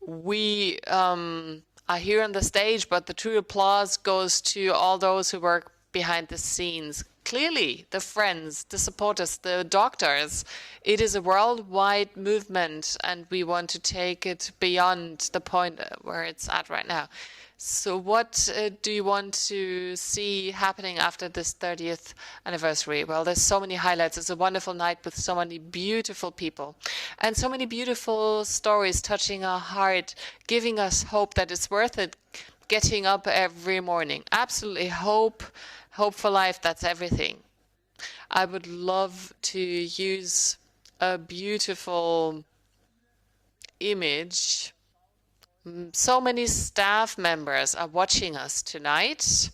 we are here on the stage, but the true applause goes to all those who work behind the scenes. Clearly, the friends, the supporters, the doctors. It is a worldwide movement, and we want to take it beyond the point where it's at right now. So what do you want to see happening after this 30th anniversary? Well, there's so many highlights. It's a wonderful night with so many beautiful people and so many beautiful stories touching our heart, giving us hope that it's worth it getting up every morning. Absolutely hope for life, that's everything. I would love to use a beautiful image. So many staff members are watching us tonight.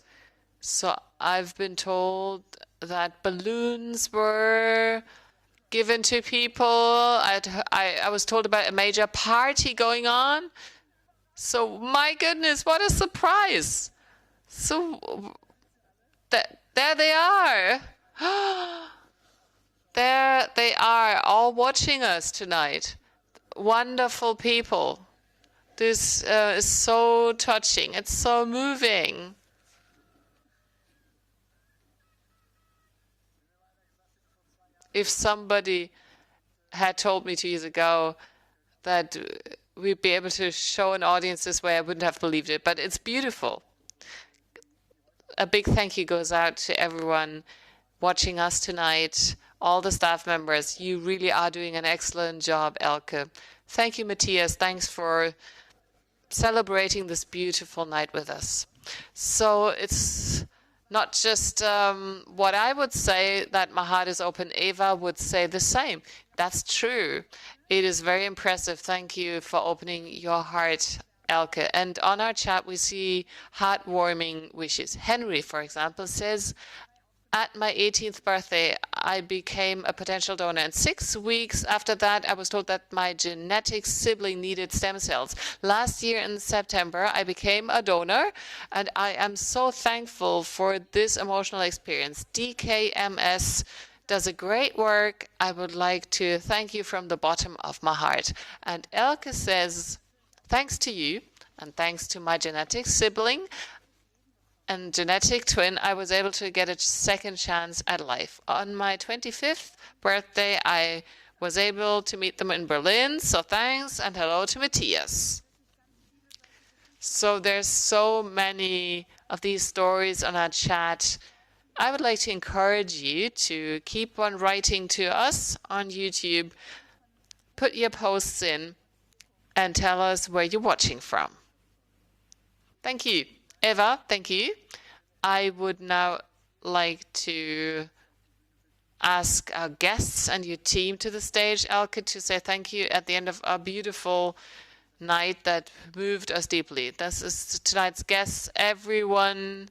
So I've been told that balloons were given to people. I was told about a major party going on. So my goodness, what a surprise. So there they are. There they are, all watching us tonight. Wonderful people. This is so touching. It's so moving. If somebody had told me 2 years ago that we'd be able to show an audience this way, I wouldn't have believed it. But it's beautiful. A big thank you goes out to everyone watching us tonight, all the staff members. You really are doing an excellent job, Elke. Thank you, Matthias. Thanks for celebrating this beautiful night with us. So it's not just what I would say that my heart is open. Eva would say the same. That's true. It is very impressive. Thank you for opening your heart, Elke. And on our chat, we see heartwarming wishes. Henry, for example, says, at my 18th birthday, I became a potential donor. And 6 weeks after that, I was told that my genetic sibling needed stem cells. Last year in September, I became a donor, and I am so thankful for this emotional experience. Dkms does a great work. I would like to thank you from the bottom of my heart. And Elke says, thanks to you, and thanks to my genetic sibling, and genetic twin, I was able to get a second chance at life. On my 25th birthday, I was able to meet them in Berlin. So thanks and hello to Matthias. So there's so many of these stories on our chat. I would like to encourage you to keep on writing to us on YouTube. Put your posts in and tell us where you're watching from. Thank you. Eva, thank you. I would now like to ask our guests and your team to the stage, Elke, to say thank you at the end of our beautiful night that moved us deeply. This is tonight's guests. Everyone,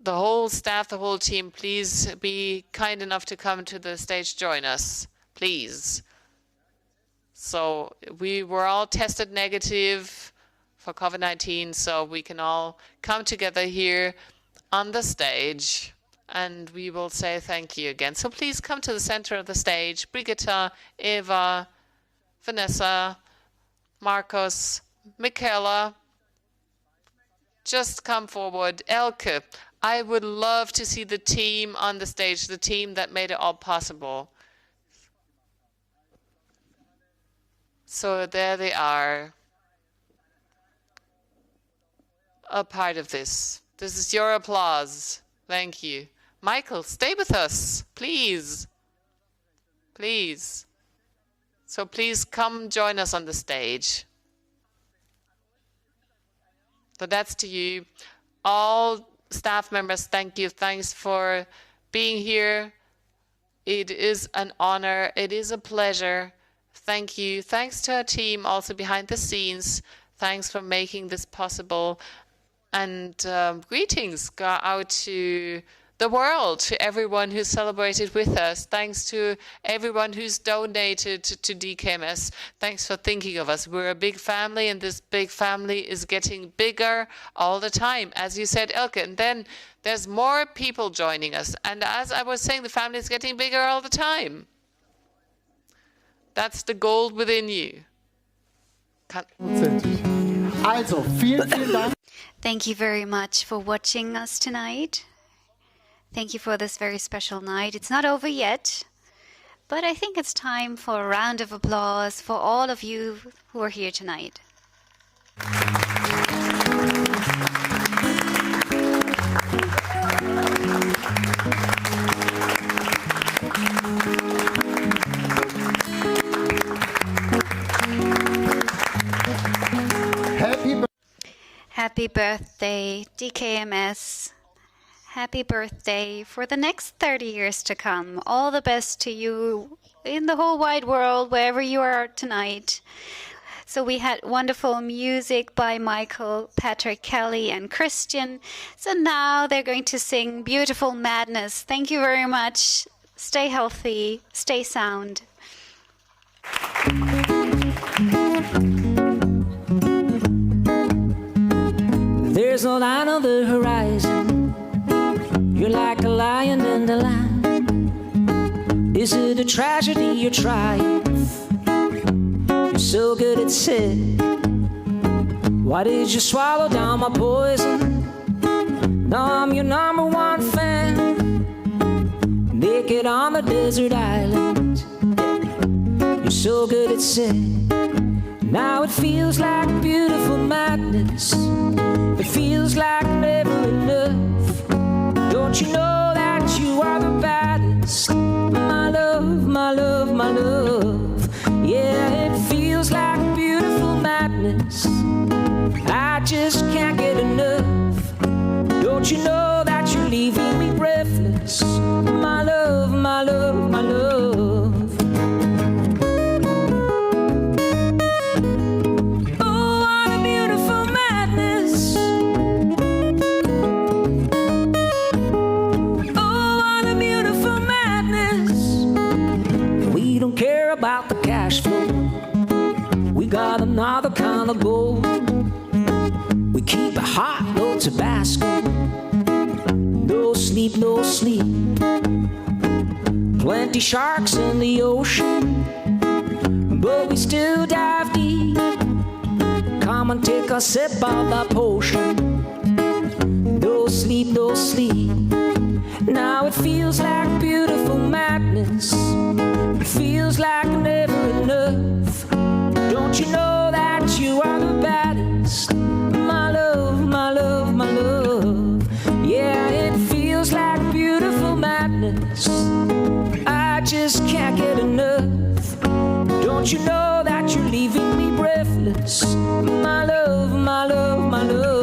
the whole staff, the whole team, please be kind enough to come to the stage, join us. please. So we were all tested negative for COVID-19, so we can all come together here on the stage, and we will say thank you again. So please come to the center of the stage. Brigitte, Eva, Vanessa, Marcos, Michaela, just come forward. Elke, I would love to see the team on the stage, the team that made it all possible. So there they are, a part of this. This is your applause. Thank you. Michael, stay with us, please. Please. So please come join us on the stage. So that's to you. All staff members, thank you. Thanks for being here. It is an honor. It is a pleasure. Thank you. Thanks to our team also behind the scenes. Thanks for making this possible. And greetings go out to the world, to everyone who celebrated with us. Thanks to everyone who's donated to DKMS. Thanks for thinking of us. We're a big family, and this big family is getting bigger all the time, as you said, Elke. And then there's more people joining us. And as I was saying, the family is getting bigger all the time. That's the gold within you. Also, vielen Dank. Thank you very much for watching us tonight. Thank you for this very special night. It's not over yet, but I think it's time for a round of applause for all of you who are here tonight. Happy birthday, DKMS. Happy birthday for the next 30 years to come. All the best to you in the whole wide world, wherever you are tonight. So we had wonderful music by Michael, Patrick, Kelly, and Christian. So now they're going to sing Beautiful Madness. Thank you very much. Stay healthy, stay sound. There's no line on the horizon. You're like a lion in the line. Is it a tragedy or triumph? You're so good at sin. Why did you swallow down my poison? Now I'm your number one fan. Naked on the desert island. You're so good at sin. Now it feels like beautiful madness. It feels like never enough. Don't you know that you are the baddest? My love, my love, my love. Yeah, it feels like beautiful madness. I just can't get enough. Don't you know that you're leaving me breathless? My love, my love, my love. About the cash flow, we got another kind of gold. We keep a hot, no Tabasco. No sleep, no sleep. Plenty sharks in the ocean, but we still dive deep. Come and take a sip of that potion. No sleep, no sleep. Now it feels like beautiful madness. It feels like never enough. Don't you know that you are the baddest? My love, my love, my love. Yeah, it feels like beautiful madness. I just can't get enough. Don't you know that you're leaving me breathless? My love, my love, my love.